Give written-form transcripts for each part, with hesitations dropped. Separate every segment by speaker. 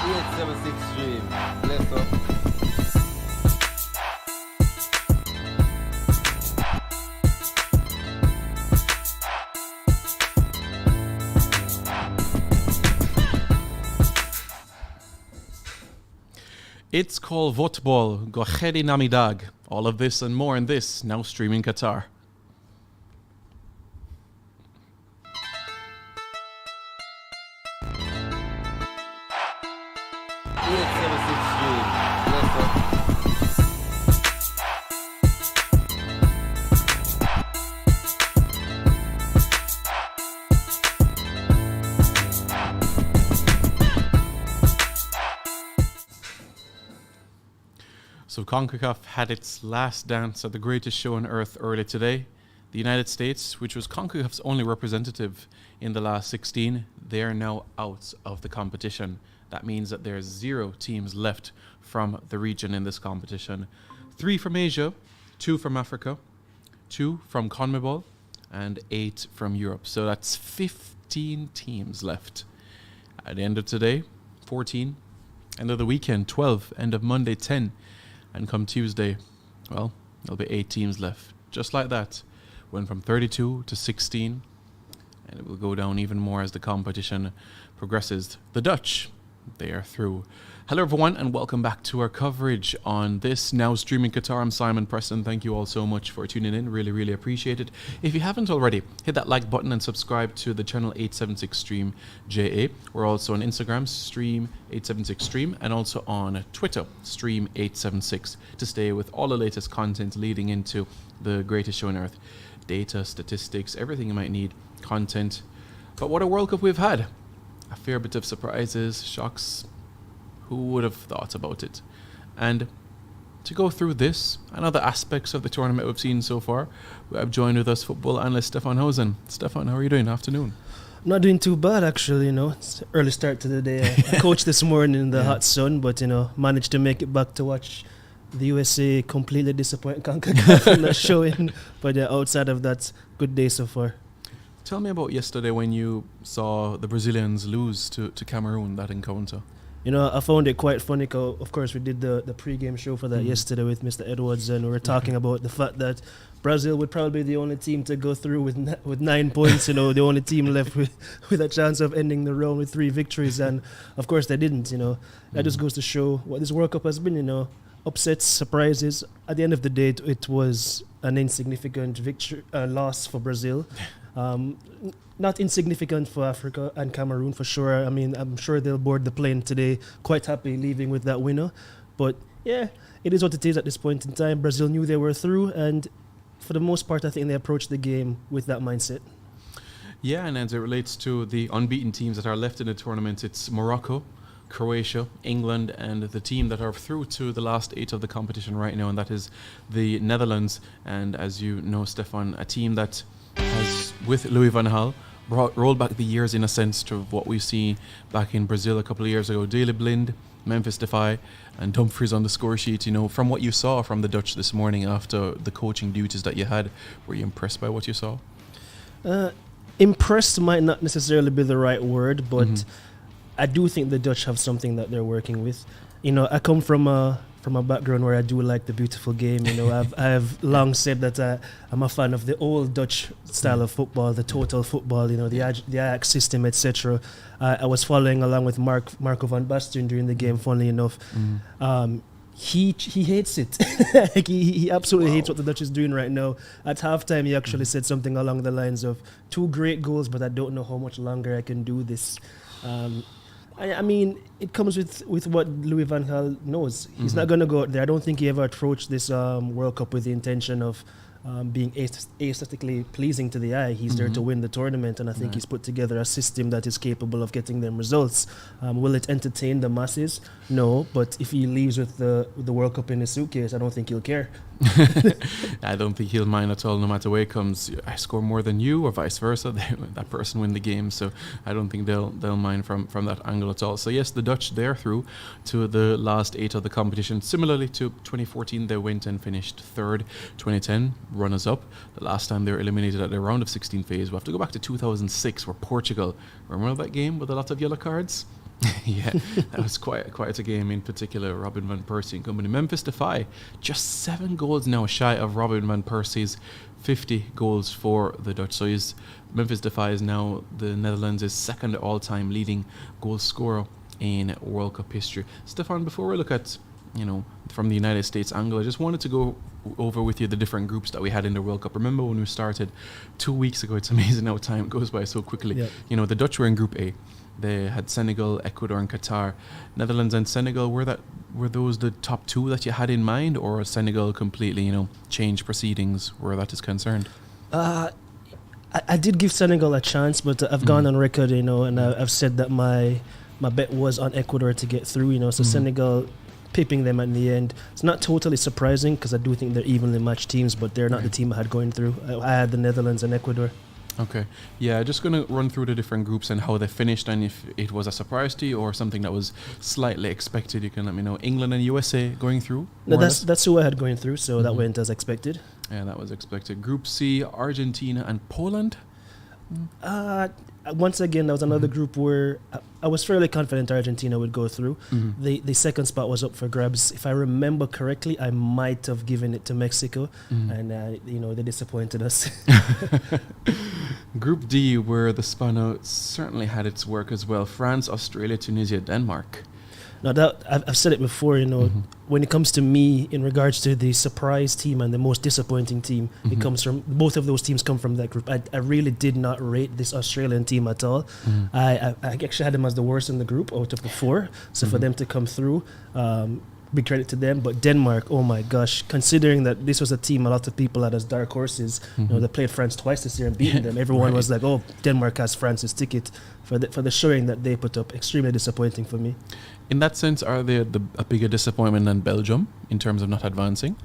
Speaker 1: 876 stream. Bless up.
Speaker 2: It's called Votball, Gochedi Namidag. All of this and more in this, now streaming Qatar. So CONCACAF had its last dance at the greatest show on earth early today. The United States, which was CONCACAF's only representative in the last 16, they are now out of the competition. That means that there's 0 teams left from the region in this competition. 3 from Asia, 2 from Africa, 2 from CONMEBOL, and 8 from Europe. So that's 15 teams left. At the end of today, 14. End of the weekend, 12. End of Monday, 10. And come Tuesday, well, there'll be 8 teams left. Just like that. Went from 32 to 16. And it will go down even more as the competition progresses. The Dutch, they are through. Hello everyone and welcome back to our coverage on this now streaming Qatar. I'm Simon Preston. Thank you all so much for tuning in. Really appreciate it. If you haven't already, hit that like button and subscribe to the channel 876 Stream JA. We're also on Instagram, Stream 876 Stream, and also on Twitter, Stream 876, to stay with all the latest content leading into the greatest show on earth. Data, statistics, everything you might need, content. But what a World Cup we've had. A fair bit of surprises, shocks. Who would have thought about it? And to go through this and other aspects of the tournament we've seen so far, we have joined with us football analyst Stefan Hausen. Stefan, how are you doing? Afternoon.
Speaker 3: I'm not doing too bad, actually. It's an early start to the day. I coached this morning in the hot sun, but managed to make it back to watch the USA completely disappoint CONCACAF in that showing. But outside of that, good day so far.
Speaker 2: Tell me about yesterday when you saw the Brazilians lose to Cameroon, that encounter.
Speaker 3: I found it quite funny because, of course, we did the pre-game show for that yesterday with Mr. Edwards, and we were talking about the fact that Brazil would probably be the only team to go through with 9 points, the only team left with a chance of ending the round with 3 victories, and, of course, they didn't, That just goes to show what this World Cup has been, upsets, surprises. At the end of the day, it was an insignificant loss for Brazil. Not insignificant for Africa and Cameroon for sure. I mean, I'm sure they'll board the plane today quite happy leaving with that winner. But yeah, it is what it is at this point in time. Brazil knew they were through, and for the most part, I think they approached the game with that mindset.
Speaker 2: Yeah, and as it relates to the unbeaten teams that are left in the tournament, it's Morocco, Croatia, England, and the team that are through to the last 8 of the competition right now, and that is the Netherlands. And as you know, Stefan, a team that has, with Louis van Gaal, rolled back the years in a sense to what we've seen back in Brazil a couple of years ago. Daley Blind, Memphis Depay, and Dumfries on the score sheet. From what you saw from the Dutch this morning after the coaching duties that you had, were you impressed by what you saw?
Speaker 3: Impressed might not necessarily be the right word, but I do think the Dutch have something that they're working with. I come from a background where I do like the beautiful game. I've long said that I'm a fan of the old Dutch style of football, the total football, the Ajax system, etc. I was following along with Marco van Basten during the game, funnily enough. He hates it. he absolutely hates what the Dutch is doing right now. At halftime, he actually said something along the lines of 2 great goals, but I don't know how much longer I can do this. I mean, it comes with what Louis van Gaal knows. He's not going to go out there. I don't think he ever approached this World Cup with the intention of being aesthetically pleasing to the eye. He's there to win the tournament, and I think he's put together a system that is capable of getting them results. Will it entertain the masses? No, but if he leaves with the World Cup in his suitcase, I don't think he'll care.
Speaker 2: I don't think he'll mind at all, no matter where it comes. I score more than you, or vice versa. That person win the game, so I don't think they'll mind from that angle at all. So yes, the Dutch, they're through to the last 8 of the competition. Similarly to 2014, they went and finished 3rd. 2010, runners-up. The last time they were eliminated at the round of 16 phase, we have to go back to 2006, where Portugal, remember that game with a lot of yellow cards? Yeah, that was quite a game in particular. Robin van Persie and company. Memphis Defy, just 7 goals now shy of Robin van Persie's 50 goals for the Dutch. So Memphis Defy is now the Netherlands' second all-time leading goal scorer in World Cup history. Stefan, before we look at, from the United States angle, I just wanted to go over with you the different groups that we had in the World Cup. Remember when we started 2 weeks ago? It's amazing how time goes by so quickly. Yep. The Dutch were in Group A. They had Senegal, Ecuador, and Qatar. Netherlands and Senegal, were those the top 2 that you had in mind, or Senegal completely, changed proceedings where that is concerned?
Speaker 3: I did give Senegal a chance, but I've gone on record, and I've said that my bet was on Ecuador to get through, so Senegal pipping them at the end. It's not totally surprising because I do think they're evenly matched teams, but they're not the team I had going through. I had the Netherlands and Ecuador.
Speaker 2: Okay. Yeah, just going to run through the different groups and how they finished, and if it was a surprise to you or something that was slightly expected, you can let me know. England and USA going through?
Speaker 3: No, that's who I had going through, so that went as expected.
Speaker 2: Yeah, that was expected. Group C, Argentina and Poland?
Speaker 3: Once again, that was another group where I was fairly confident Argentina would go through. The second spot was up for grabs. If I remember correctly, I might have given it to Mexico, and they disappointed us.
Speaker 2: Group D, where the Spano certainly had its work as well. France, Australia, Tunisia, Denmark.
Speaker 3: Now, I've said it before, when it comes to me in regards to the surprise team and the most disappointing team, it comes from, both of those teams come from that group. I really did not rate this Australian team at all. I actually had them as the worst in the group out of the 4. So for them to come through, big credit to them. But Denmark, oh my gosh, considering that this was a team a lot of people had as dark horses, they played France twice this year and beaten them. Everyone was like, oh, Denmark has France's ticket. For the showing that they put up, extremely disappointing for me.
Speaker 2: In that sense, are they a bigger disappointment than Belgium in terms of not advancing?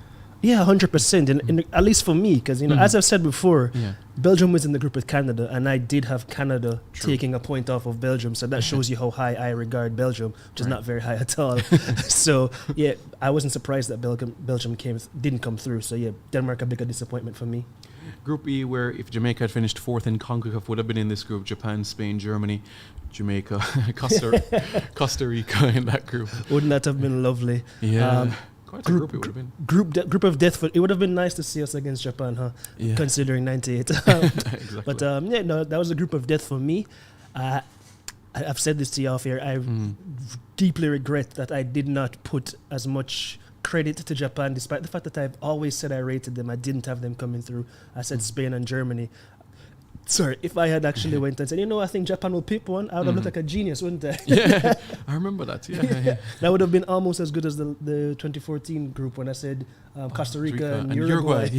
Speaker 3: Yeah, 100%. And at least for me, because as I've said before, Belgium was in the group with Canada, and I did have Canada taking a point off of Belgium. So that shows you how high I regard Belgium, which is not very high at all. So yeah, I wasn't surprised that Belgium didn't come through. So yeah, Denmark a bigger disappointment for me.
Speaker 2: Group E, where if Jamaica had finished 4th in CONCACAF, would have been in this group. Japan, Spain, Germany, Jamaica, Costa Rica in that group.
Speaker 3: Wouldn't that have been lovely?
Speaker 2: Yeah. Quite a group it would have been.
Speaker 3: Group of death. It would have been nice to see us against Japan, huh? Yeah. Considering 98.
Speaker 2: Exactly.
Speaker 3: But that was a group of death for me. I've said this to you off here. I deeply regret that I did not put as much credit to Japan, despite the fact that I've always said I rated them. I didn't have them coming through. I said Spain and Germany. Sorry, if I had actually went and said, I think Japan will pick one, I would have looked like a genius, wouldn't I?
Speaker 2: Yeah, I remember that. Yeah.
Speaker 3: That would have been almost as good as the 2014 group when I said Costa Rica and Uruguay.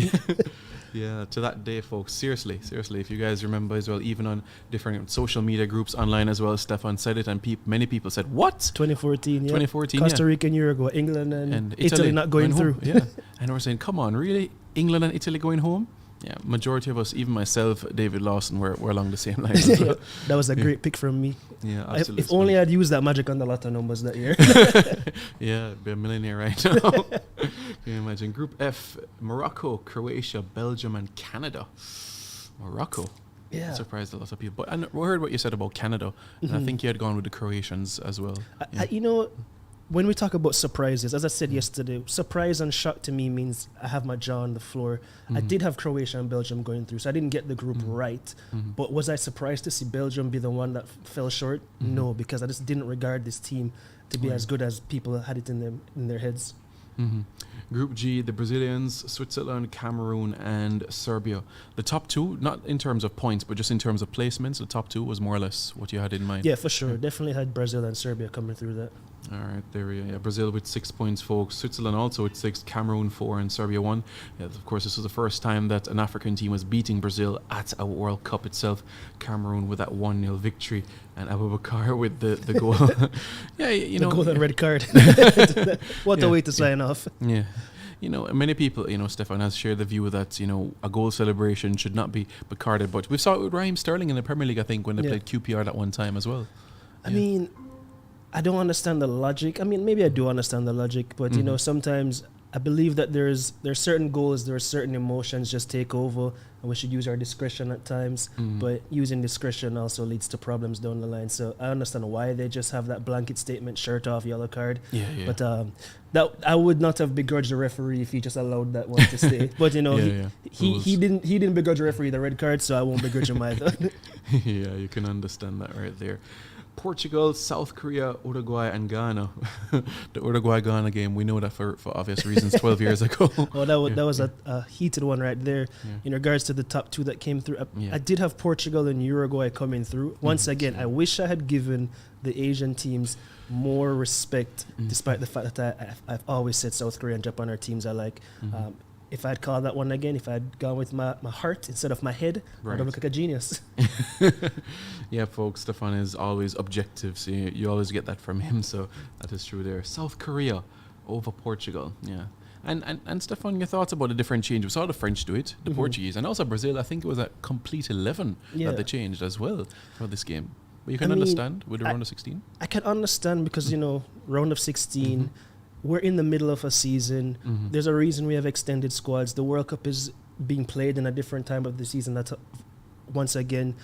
Speaker 2: Yeah, to that day, folks. Seriously, if you guys remember as well, even on different social media groups online as well, Stefan said it, and many people said, what?
Speaker 3: 2014, yeah.
Speaker 2: 2014,
Speaker 3: Costa Rica and Uruguay, England and Italy not going through.
Speaker 2: Yeah, and we're saying, come on, really? England and Italy going home? Yeah, majority of us, even myself, David Lawson, we're along the same lines as well.
Speaker 3: That was a great pick from me.
Speaker 2: Yeah, absolutely.
Speaker 3: If only I'd used that magic on the lotto numbers that year.
Speaker 2: Yeah, be a millionaire right now. Can you imagine? Group F, Morocco, Croatia, Belgium, and Canada. Morocco.
Speaker 3: Yeah.
Speaker 2: That surprised a lot of people. But I heard what you said about Canada, and I think you had gone with the Croatians as well.
Speaker 3: When we talk about surprises, as I said yesterday, surprise and shock to me means I have my jaw on the floor. I did have Croatia and Belgium going through, so I didn't get the group right. But was I surprised to see Belgium be the one that fell short? No, because I just didn't regard this team to be as good as people had it in their heads.
Speaker 2: Group G, the Brazilians, Switzerland, Cameroon, and Serbia. The top 2, not in terms of points, but just in terms of placements, the top 2 was more or less what you had in mind.
Speaker 3: Yeah, for sure. Definitely had Brazil and Serbia coming through that.
Speaker 2: All right, there we go. Yeah, Brazil with 6 points, folks. Switzerland also with 6, Cameroon 4, and Serbia 1. Yeah, of course, this was the first time that an African team was beating Brazil at a World Cup itself. Cameroon with that 1-0 victory, and Abubakar with the goal. Yeah, the
Speaker 3: goal and red card. What a way to sign off.
Speaker 2: Yeah. Many people, Stefan has shared the view that, a goal celebration should not be carded. But we saw it with Raheem Sterling in the Premier League, I think, when they played QPR that one time as well.
Speaker 3: I mean, I don't understand the logic. I mean, maybe I do understand the logic, but, sometimes I believe that there's certain goals, there are certain emotions just take over, and we should use our discretion at times. But using discretion also leads to problems down the line. So I understand why they just have that blanket statement, shirt off, yellow card.
Speaker 2: Yeah.
Speaker 3: But that I would not have begrudged the referee if he just allowed that one to stay. But you know, he didn't begrudge the referee the red card, so I won't begrudge him either.
Speaker 2: Yeah, you can understand that right there. Portugal, South Korea, Uruguay, and Ghana. The Uruguay-Ghana game, we know that for obvious reasons 12 years ago.
Speaker 3: Oh, that was a heated one right there.
Speaker 2: Yeah.
Speaker 3: In regards to the top two that came through,
Speaker 2: Yeah.
Speaker 3: I did have Portugal and Uruguay coming through. Once again, I wish I had given the Asian teams more respect, despite the fact that I've always said South Korea and Japan are teams I like. If I'd called that one again, if I'd gone with my heart instead of my head, I'd have looked like a genius.
Speaker 2: Yeah, folks, Stefan is always objective, so you always get that from him, so that is true there. South Korea over Portugal, yeah. And Stefan, your thoughts about the different change? We saw the French do it, the Portuguese, and also Brazil. I think it was a complete 11 that they changed as well for this game. But you can understand with the round of 16?
Speaker 3: I can understand because, you know, round of 16... We're in the middle of a season. There's a reason we have extended squads. The World Cup is being played in a different time of the season. That's once again,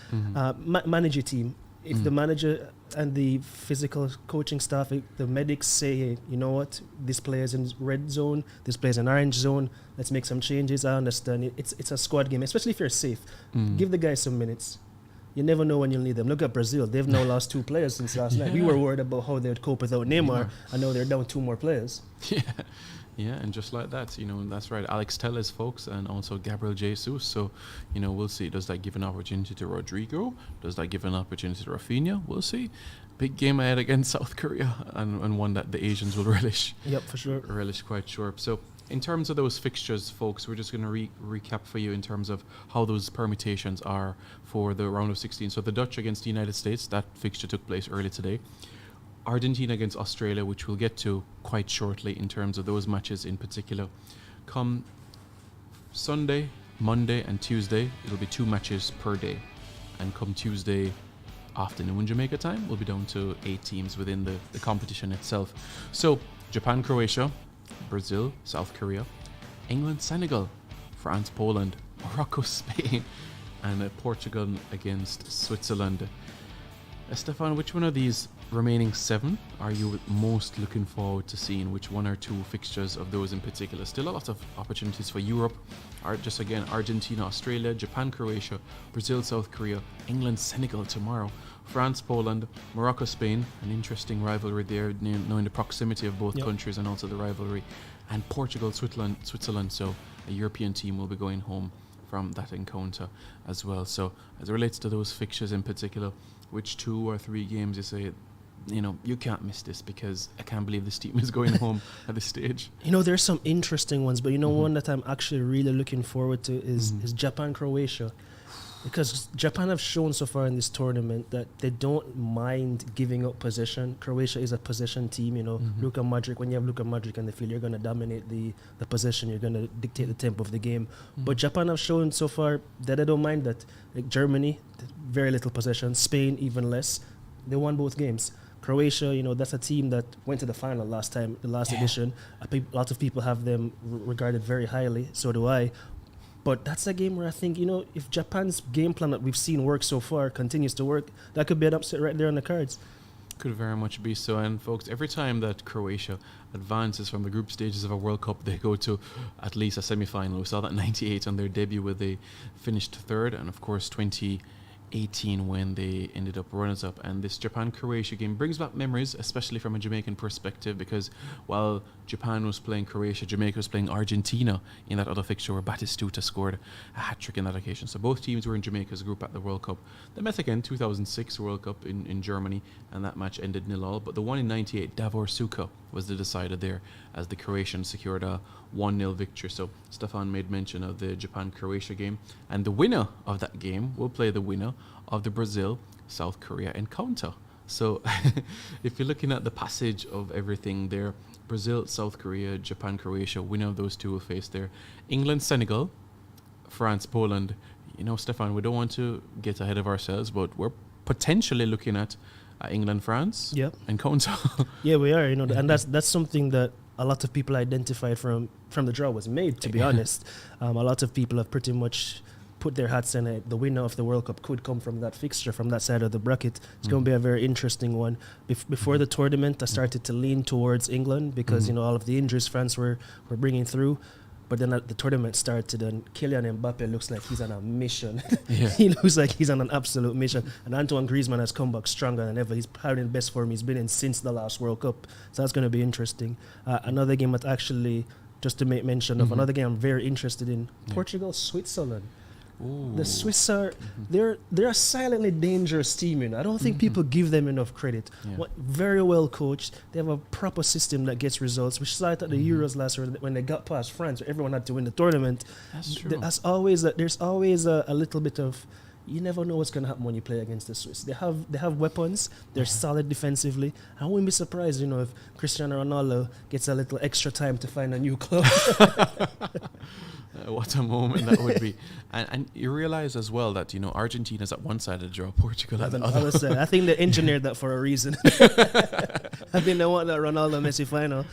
Speaker 3: manage your team. If the manager and the physical coaching staff, the medics say, hey, you know what, this player's in red zone, this player's in orange zone, let's make some changes. I understand it. It's a squad game, especially if you're safe. Give the guys some minutes. You never know when you'll need them. Look at Brazil. They've now lost 2 players since last night. We were worried about how they would cope without Neymar. I know they're down 2 more players.
Speaker 2: Yeah, and just like that, you know, that's right. Alex Telles, folks, and also Gabriel Jesus. So, you know, we'll see. Does that give an opportunity to Rodrigo? Does that give an opportunity to Rafinha? We'll see. Big game ahead against South Korea, and one that the Asians will relish.
Speaker 3: Yep, for sure.
Speaker 2: Relish quite sure. So, in terms of those fixtures, folks, we're just going to recap for you in terms of how those permutations are for the round of 16. So the Dutch against the United States, that fixture took place early today. Argentina against Australia, which we'll get to quite shortly in terms of those matches in particular. Come Sunday, Monday and Tuesday, it'll be 2 matches per day. And come Tuesday afternoon Jamaica time, we'll be down to 8 teams within the competition itself. So Japan, Croatia, Brazil, South Korea, England, Senegal, France, Poland, Morocco, Spain, and Portugal against Switzerland. Stefan, which one of these remaining 7 are you most looking forward to seeing? Which 1 or 2 fixtures of those in particular? Still a lot of opportunities for Europe. Just again, Argentina, Australia, Japan, Croatia, Brazil, South Korea, England, Senegal tomorrow, France, Poland, Morocco, Spain, an interesting rivalry there, knowing the proximity of both countries and also the rivalry, and Portugal, Switzerland. So a European team will be going home from that encounter as well. So as it relates to those fixtures in particular, which 2 or 3 games you say, you know, you can't miss this because I can't believe this team is going home at this stage?
Speaker 3: You know, there's some interesting ones, but you know, one that I'm actually really looking forward to is Japan, Croatia. Because Japan have shown so far in this tournament that they don't mind giving up possession. Croatia is a possession team, you know. Luka Modric, when you have Luka Modric on the field, you're going to dominate the possession. You're going to dictate the tempo of the game. But Japan have shown so far that they don't mind that. Like Germany, very little possession. Spain, even less. They won both games. Croatia, you know, that's a team that went to the final last time, the last edition. A lot of people have them regarded very highly. So do I. But that's a game where I think, you know, if Japan's game plan that we've seen work so far continues to work, that could be an upset right there on the cards.
Speaker 2: Could very much be so. And folks, every time that Croatia advances from the group stages of a World Cup, they go to at least a semi-final. We saw that 98 on their debut where they finished 3rd, and of course 2018 when they ended up runners-up. And this Japan-Croatia game brings back memories, especially from a Jamaican perspective, because while Japan was playing Croatia, Jamaica was playing Argentina in that other fixture where Batistuta scored a hat-trick in that occasion. So both teams were in Jamaica's group at the World Cup. They met again 2006 World Cup in Germany, and that match ended 0-0. But the one in 98, Davor Suka was the decider there as the Croatians secured a 1-0 victory. So Stefan made mention of the Japan-Croatia game, and the winner of that game will play the winner of the Brazil-South Korea encounter. So if you're looking at the passage of everything there, Brazil, South Korea, Japan, Croatia, winner of those 2 will face there. England, Senegal, France, Poland. You know, Stefan, we don't want to get ahead of ourselves, but we're potentially looking at England, France encounter.
Speaker 3: Yeah, we are, you know, and that's something that a lot of people identified from the draw was made, to be honest. A lot of people have pretty much put their hats in it. The winner of the World Cup could come from that fixture, from that side of the bracket. It's going to be a very interesting one. Before the tournament, I started to lean towards England because, all of the injuries France were bringing through. But then the tournament started, and Kylian Mbappe looks like he's on a mission. He looks like he's on an absolute mission. And Antoine Griezmann has come back stronger than ever. He's probably in the best form he's been in since the last World Cup. So that's going to be interesting. Another game that actually, just to make mention of, another game I'm very interested in, Portugal, Switzerland.
Speaker 2: Ooh.
Speaker 3: The Swiss are they're a silently dangerous team. I don't think people give them enough credit. Very well coached. They have a proper system that gets results. We saw it at the Euros last year when they got past France, where everyone had to win the tournament.
Speaker 2: That's true.
Speaker 3: There's always a little bit of, you never know what's going to happen when you play against the Swiss. They have weapons. They're solid defensively. I wouldn't be surprised, if Cristiano Ronaldo gets a little extra time to find a new club.
Speaker 2: What a moment that would be. And you realize as well that, Argentina's at one side of the draw, Portugal at the other.
Speaker 3: I think they engineered that for a reason. I think they want that Ronaldo-Messi final.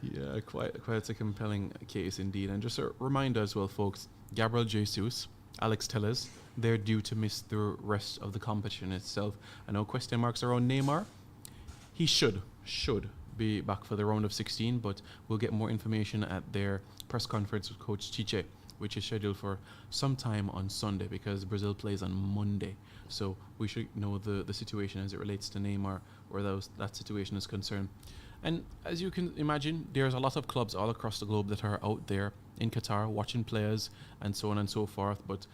Speaker 2: Yeah, quite a compelling case indeed. And just a reminder as well, folks, Gabriel Jesus, Alex Telles, they're due to miss the rest of the competition itself. I know question marks around Neymar. He should be back for the round of 16, but we'll get more information at their press conference with Coach Chiche, which is scheduled for sometime on Sunday because Brazil plays on Monday. So we should know the situation as it relates to Neymar, where that situation is concerned. And as you can imagine, there's a lot of clubs all across the globe that are out there in Qatar watching players and so on and so forth. But,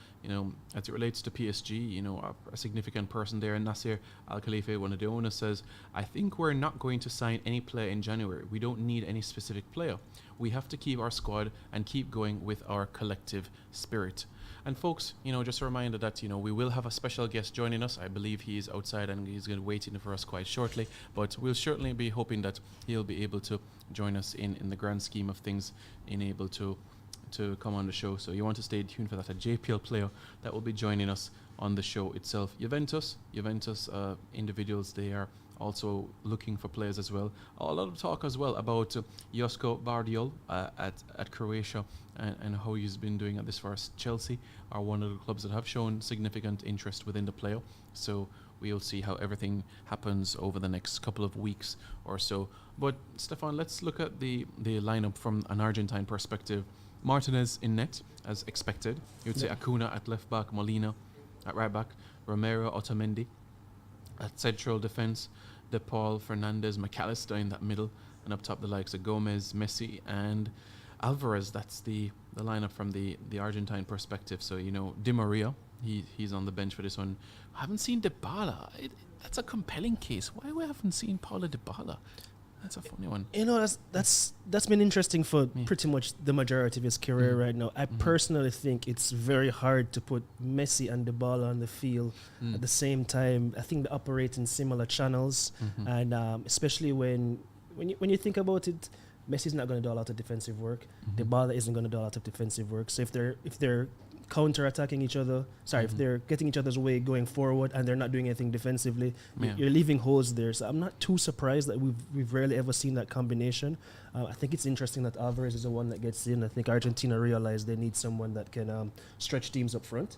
Speaker 2: as it relates to PSG, a significant person there, Nasser Al-Khalifa, one of the owners, says, I think we're not going to sign any player in January. We don't need any specific player. We have to keep our squad and keep going with our collective spirit. And folks, just a reminder that, we will have a special guest joining us. I believe he's outside and he's going to be waiting for us quite shortly. But we'll certainly be hoping that he'll be able to join us in the grand scheme of things, able to come on the show. So you want to stay tuned for that. A JPL player that will be joining us on the show itself. Juventus individuals, they are also looking for players as well. A lot of talk as well about Josko Vardiol at Croatia and how he's been doing at this first. Chelsea are one of the clubs that have shown significant interest within the player. So we'll see how everything happens over the next couple of weeks or so. But Stefan, let's look at the lineup from an Argentine perspective. Martinez in net, as expected. You'd say Acuna at left back, Molina at right back, Romero, Otamendi at central defence, De Paul, Fernandez, McAllister in that middle, and up top the likes of Gomez, Messi, and Alvarez. That's the lineup from the Argentine perspective. So, Di Maria, he's on the bench for this one. I haven't seen Dybala. That's a compelling case. Why we haven't seen Paulo Dybala? That's a funny one.
Speaker 3: That's been interesting for pretty much the majority of his career right now. I personally think it's very hard to put Messi and Dybala on the field at the same time. I think they operate in similar channels, and especially when you think about it, Messi's not going to do a lot of defensive work. Dybala isn't going to do a lot of defensive work. So if they're counter-attacking each other, if they're getting each other's way going forward and they're not doing anything defensively, you're leaving holes there. So I'm not too surprised that we've rarely ever seen that combination. I think it's interesting that Alvarez is the one that gets in. I think Argentina realized they need someone that can stretch teams up front.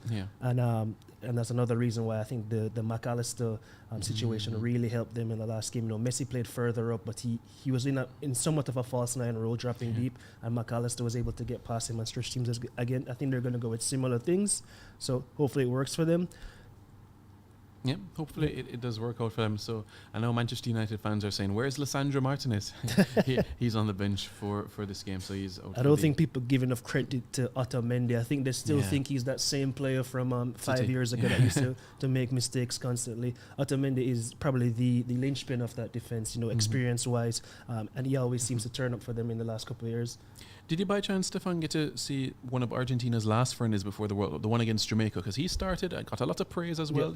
Speaker 3: And that's another reason why I think the McAllister situation really helped them in the last game. Messi played further up, but he was in somewhat of a false nine role, dropping deep, and McAllister was able to get past him and stretch teams. Again, I think they're going to go with similar things, so hopefully it works for them.
Speaker 2: Yeah, hopefully it does work out for them. So I know Manchester United fans are saying, where's Lisandro Martinez? He's on the bench for this game, so he's out. I don't
Speaker 3: think people give enough credit to Otamendi. I think they still think he's that same player from 5 years ago that used to make mistakes constantly. Otamendi is probably the linchpin of that defense, experience-wise, and he always seems to turn up for them in the last couple of years.
Speaker 2: Did you by chance, Stefan, get to see one of Argentina's last friendlies before the World Cup, the one against Jamaica? Because he started and got a lot of praise as well.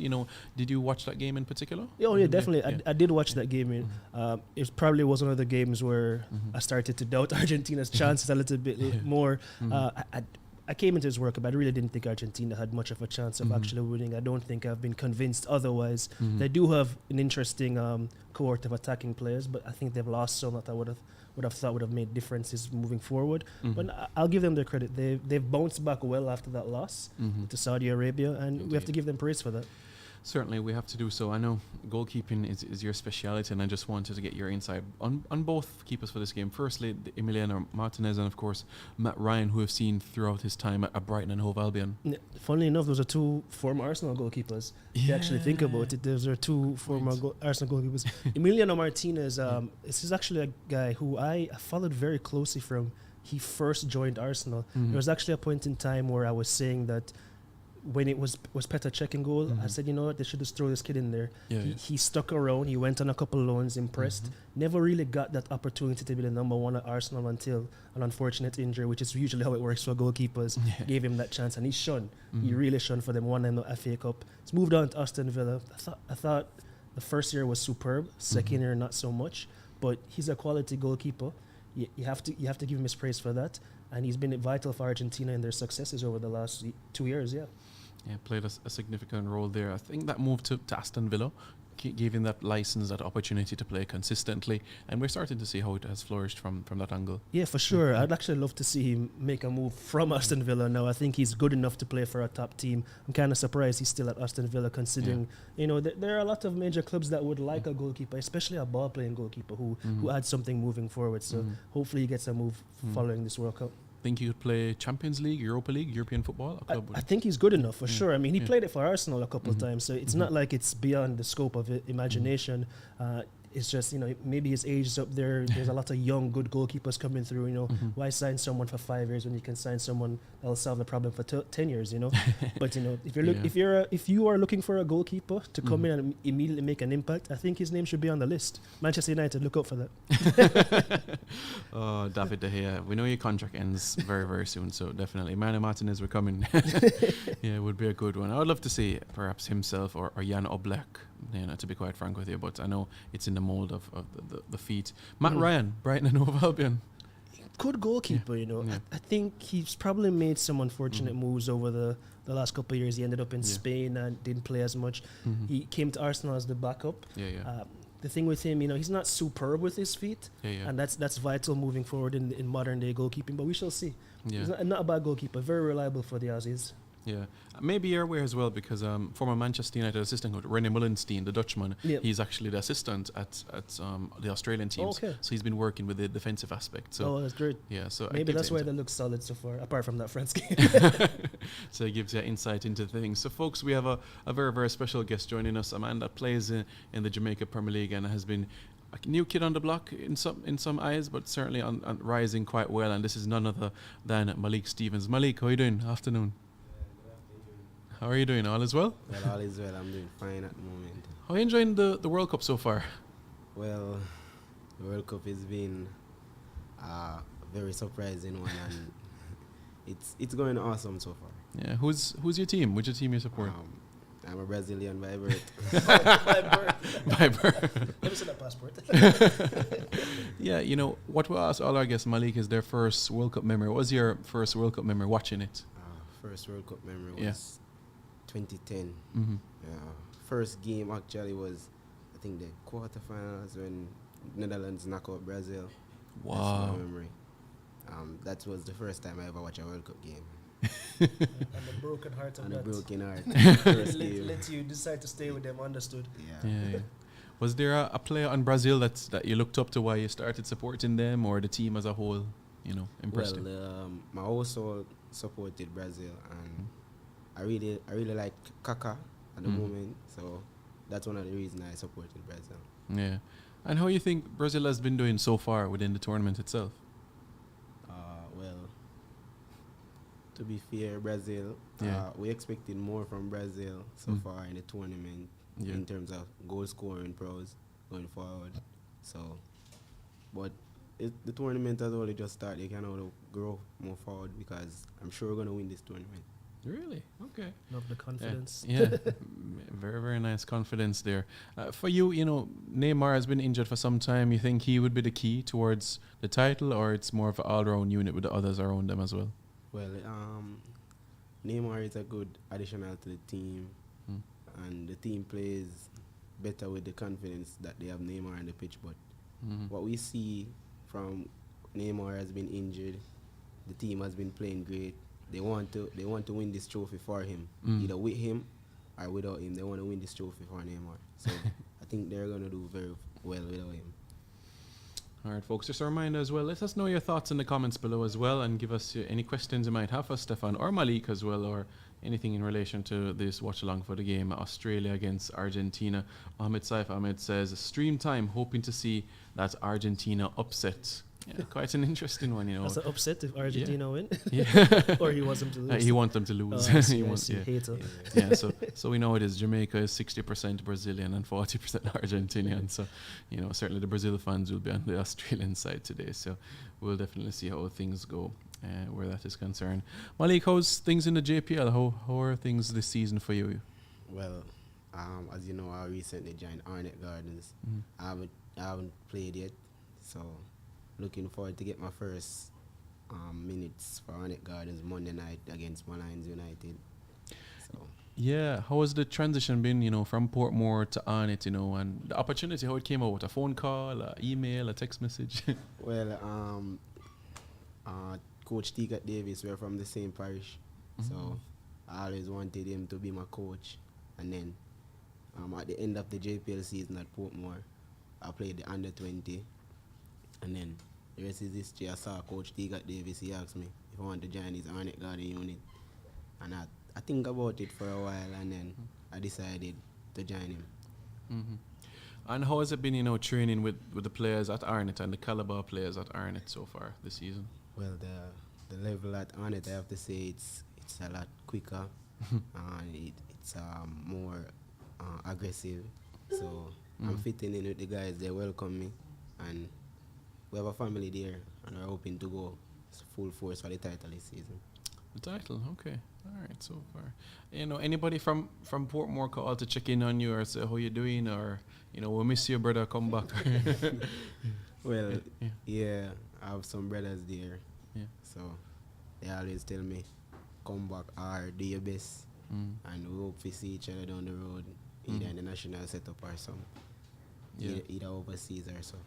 Speaker 2: Did you watch that game in particular?
Speaker 3: Oh, yeah, definitely. Yeah. I did watch that game. It probably was one of the games where I started to doubt Argentina's chances a little bit more. I came into this World Cup, I really didn't think Argentina had much of a chance of actually winning. I don't think I've been convinced otherwise. They do have an interesting cohort of attacking players, but I think they've lost some that I would have thought would have made differences moving forward. But I'll give them their credit. They've bounced back well after that loss to Saudi Arabia, and we have to give them praise for that.
Speaker 2: Certainly, we have to do so. I know goalkeeping is your speciality, and I just wanted to get your insight on both keepers for this game. Firstly, Emiliano Martinez and, of course, Matt Ryan, who have seen throughout his time at Brighton and Hove Albion.
Speaker 3: Funnily enough, those are two former Arsenal goalkeepers. If you actually think about it, those are two former Arsenal goalkeepers. Emiliano Martinez this is actually a guy who I followed very closely from he first joined Arsenal. There was actually a point in time where I was saying that when it was Petr Cech in goal, I said, you know what, they should just throw this kid in there. He stuck around. He went on a couple loans, impressed. Never really got that opportunity to be the number one at Arsenal until an unfortunate injury, which is usually how it works for goalkeepers. Gave him that chance, and he shone. He really shone for them. Won in the FA Cup. He's moved on to Aston Villa. I thought the first year was superb. Second year, not so much. But he's a quality goalkeeper. You have to give him his praise for that. And he's been vital for Argentina in their successes over the last 2 years,
Speaker 2: Yeah, played a significant role there. I think that move to Aston Villa gave him that license, that opportunity to play consistently, and we're starting to see how it has flourished from that angle.
Speaker 3: Yeah, for sure. I'd actually love to see him make a move from Aston Villa now. I think he's good enough to play for a top team. I'm kind of surprised he's still at Aston Villa, considering there are a lot of major clubs that would like a goalkeeper, especially a ball-playing goalkeeper who adds something moving forward. So hopefully he gets a move following this World Cup.
Speaker 2: Think he could play Champions League, Europa League, European football?
Speaker 3: I think he's good enough for sure. I mean, he played it for Arsenal a couple of times, so it's not like it's beyond the scope of imagination. It's just, maybe his age is up there. There's a lot of young, good goalkeepers coming through. Why sign someone for 5 years when you can sign someone that'll solve the problem for 10 years? But if you are looking for a goalkeeper to come in and immediately make an impact, I think his name should be on the list. Manchester United, look out for that.
Speaker 2: Oh, David De Gea, we know your contract ends very, very soon, so definitely Emiliano Martinez, we're coming. Yeah, it would be a good one. I would love to see perhaps himself or Jan Oblak, to be quite frank with you, but I know it's in the mold of the feet. Matt Ryan, Brighton and Hove Albion.
Speaker 3: Good goalkeeper, I think he's probably made some unfortunate moves over the last couple of years. He ended up in Spain and didn't play as much. He came to Arsenal as the backup. The thing with him, he's not superb with his feet, and that's vital moving forward in modern day goalkeeping. But we shall see. He's not a bad goalkeeper, very reliable for the Aussies.
Speaker 2: Yeah, maybe you're aware as well because former Manchester United assistant coach René Mullenstein, the Dutchman, he's actually the assistant at the Australian teams. So he's been working with the defensive aspect. So
Speaker 3: that's great.
Speaker 2: Yeah, so
Speaker 3: maybe that's why they look solid so far, apart from that France game.
Speaker 2: So it gives you insight into things. So folks, we have a very, very special guest joining us, a man that plays in the Jamaica Premier League and has been a new kid on the block in some eyes, but certainly on rising quite well. And this is none other than Malik Stevens. Malik, how are you doing? Afternoon. How are you doing? All is well?
Speaker 4: Well, all is well. I'm doing fine at the moment.
Speaker 2: How are you enjoying the World Cup so far?
Speaker 4: Well, the World Cup has been a very surprising one, and it's going awesome so far.
Speaker 2: Yeah. Who's your team? Which team you support?
Speaker 4: I'm a Brazilian by birth.
Speaker 2: By birth.
Speaker 3: Let me see that passport.
Speaker 2: Yeah, what we'll ask all our guests, Malik, is their first World Cup memory. What was your first World Cup memory watching it?
Speaker 4: First World Cup memory was 2010. First game actually was, I think, the quarterfinals when Netherlands knocked out Brazil.
Speaker 2: Wow.
Speaker 4: That's my memory. That was the first time I ever watched a World Cup game.
Speaker 3: And the broken heart of
Speaker 4: and
Speaker 3: that.
Speaker 4: the broken heart.
Speaker 3: Let you decide to stay with them, understood.
Speaker 2: Yeah. Was there a player on Brazil that you looked up to why you started supporting them, or the team as a whole, impressed you?
Speaker 4: Well, my household supported Brazil, and I really like Kaká at the moment, so that's one of the reasons I supported Brazil.
Speaker 2: Yeah. And how you think Brazil has been doing so far within the tournament itself?
Speaker 4: Well, to be fair, Brazil, we expected more from Brazil so far in the tournament in terms of goal scoring pros going forward. So, but the tournament has only just started. You can only grow more forward because I'm sure we're going to win this tournament.
Speaker 2: Really? Okay.
Speaker 3: Love the confidence.
Speaker 2: Yeah. Very, very nice confidence there. For you, Neymar has been injured for some time. You think he would be the key towards the title, or it's more of an all-round unit with the others around them as well?
Speaker 4: Well, Neymar is a good additional to the team, and the team plays better with the confidence that they have Neymar on the pitch. But what we see from Neymar has been injured. The team has been playing great. They want to win this trophy for him, either with him or without him. They want to win this trophy for Neymar. So I think they're gonna do very well without him.
Speaker 2: All right, folks, just a reminder as well, let us know your thoughts in the comments below as well, and give us any questions you might have for Stefan or Malik as well, or anything in relation to this watch along for the game, Australia against Argentina. Ahmed Saif Ahmed says, stream time, hoping to see that Argentina upset. Yeah, quite an interesting one, you know.
Speaker 3: That's an upset if Argentina win.
Speaker 2: Yeah.
Speaker 3: Or he wants them to lose.
Speaker 2: He wants them to lose.
Speaker 3: Oh,
Speaker 2: He wants, yeah.
Speaker 3: Hater.
Speaker 2: Yeah, so we know it is. Jamaica is 60% Brazilian and 40% Argentinian. So, you know, certainly the Brazil fans will be on the Australian side today. So we'll definitely see how things go where that is concerned. Malik, how's things in the JPL? How are things this season for you?
Speaker 4: Well, as you know, I recently joined Arnett Gardens. I haven't played yet, so looking forward to get my first minutes for Arnett Gardens Monday night against Malines United. So
Speaker 2: Yeah, how has the transition been, you know, from Portmore to Arnett, you know, and the opportunity, how it came out? A phone call, a email, a text message?
Speaker 4: well, Coach Teagat Davis, we're from the same parish, so I always wanted him to be my coach. And then at the end of the JPL season at Portmore, I played the under 20, and then the rest is history. I saw Coach Teagat Davis. He asked me if I want to join his Arnett Garden unit, and I think about it for a while, and then I decided to join him.
Speaker 2: And how has it been, you know, training with the players at Arnett and the caliber of players at Arnett so far this season?
Speaker 4: Well, the level at Arnett, I have to say it's a lot quicker, and it's more aggressive. So I'm fitting in with the guys. They welcome me, and we have a family there, and we're hoping to go full force for the title this season.
Speaker 2: The title, okay. All right, so far. You know, anybody from Portmore call to check in on you or say how you doing, or, you know, we'll miss you, brother, come back?
Speaker 4: Well, yeah, I have some brothers there.
Speaker 2: Yeah.
Speaker 4: So they always tell me, come back or do your best. And we hope to see each other down the road, either in the national setup or some, either overseas or so.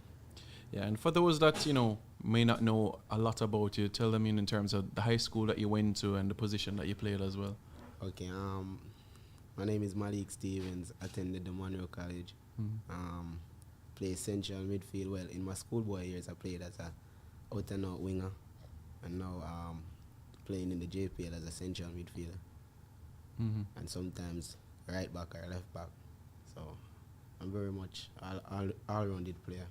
Speaker 2: Yeah, and for those that, you know, may not know a lot about you, tell them in terms of the high school that you went to and the position that you played as well.
Speaker 4: Okay, my name is Malik Stevens, attended the Monroe College. Play central midfield. Well, in my schoolboy years, I played as a out and out winger, and now playing in the JPL as a central midfielder, and sometimes right back or left back. So I'm very much all-rounded player.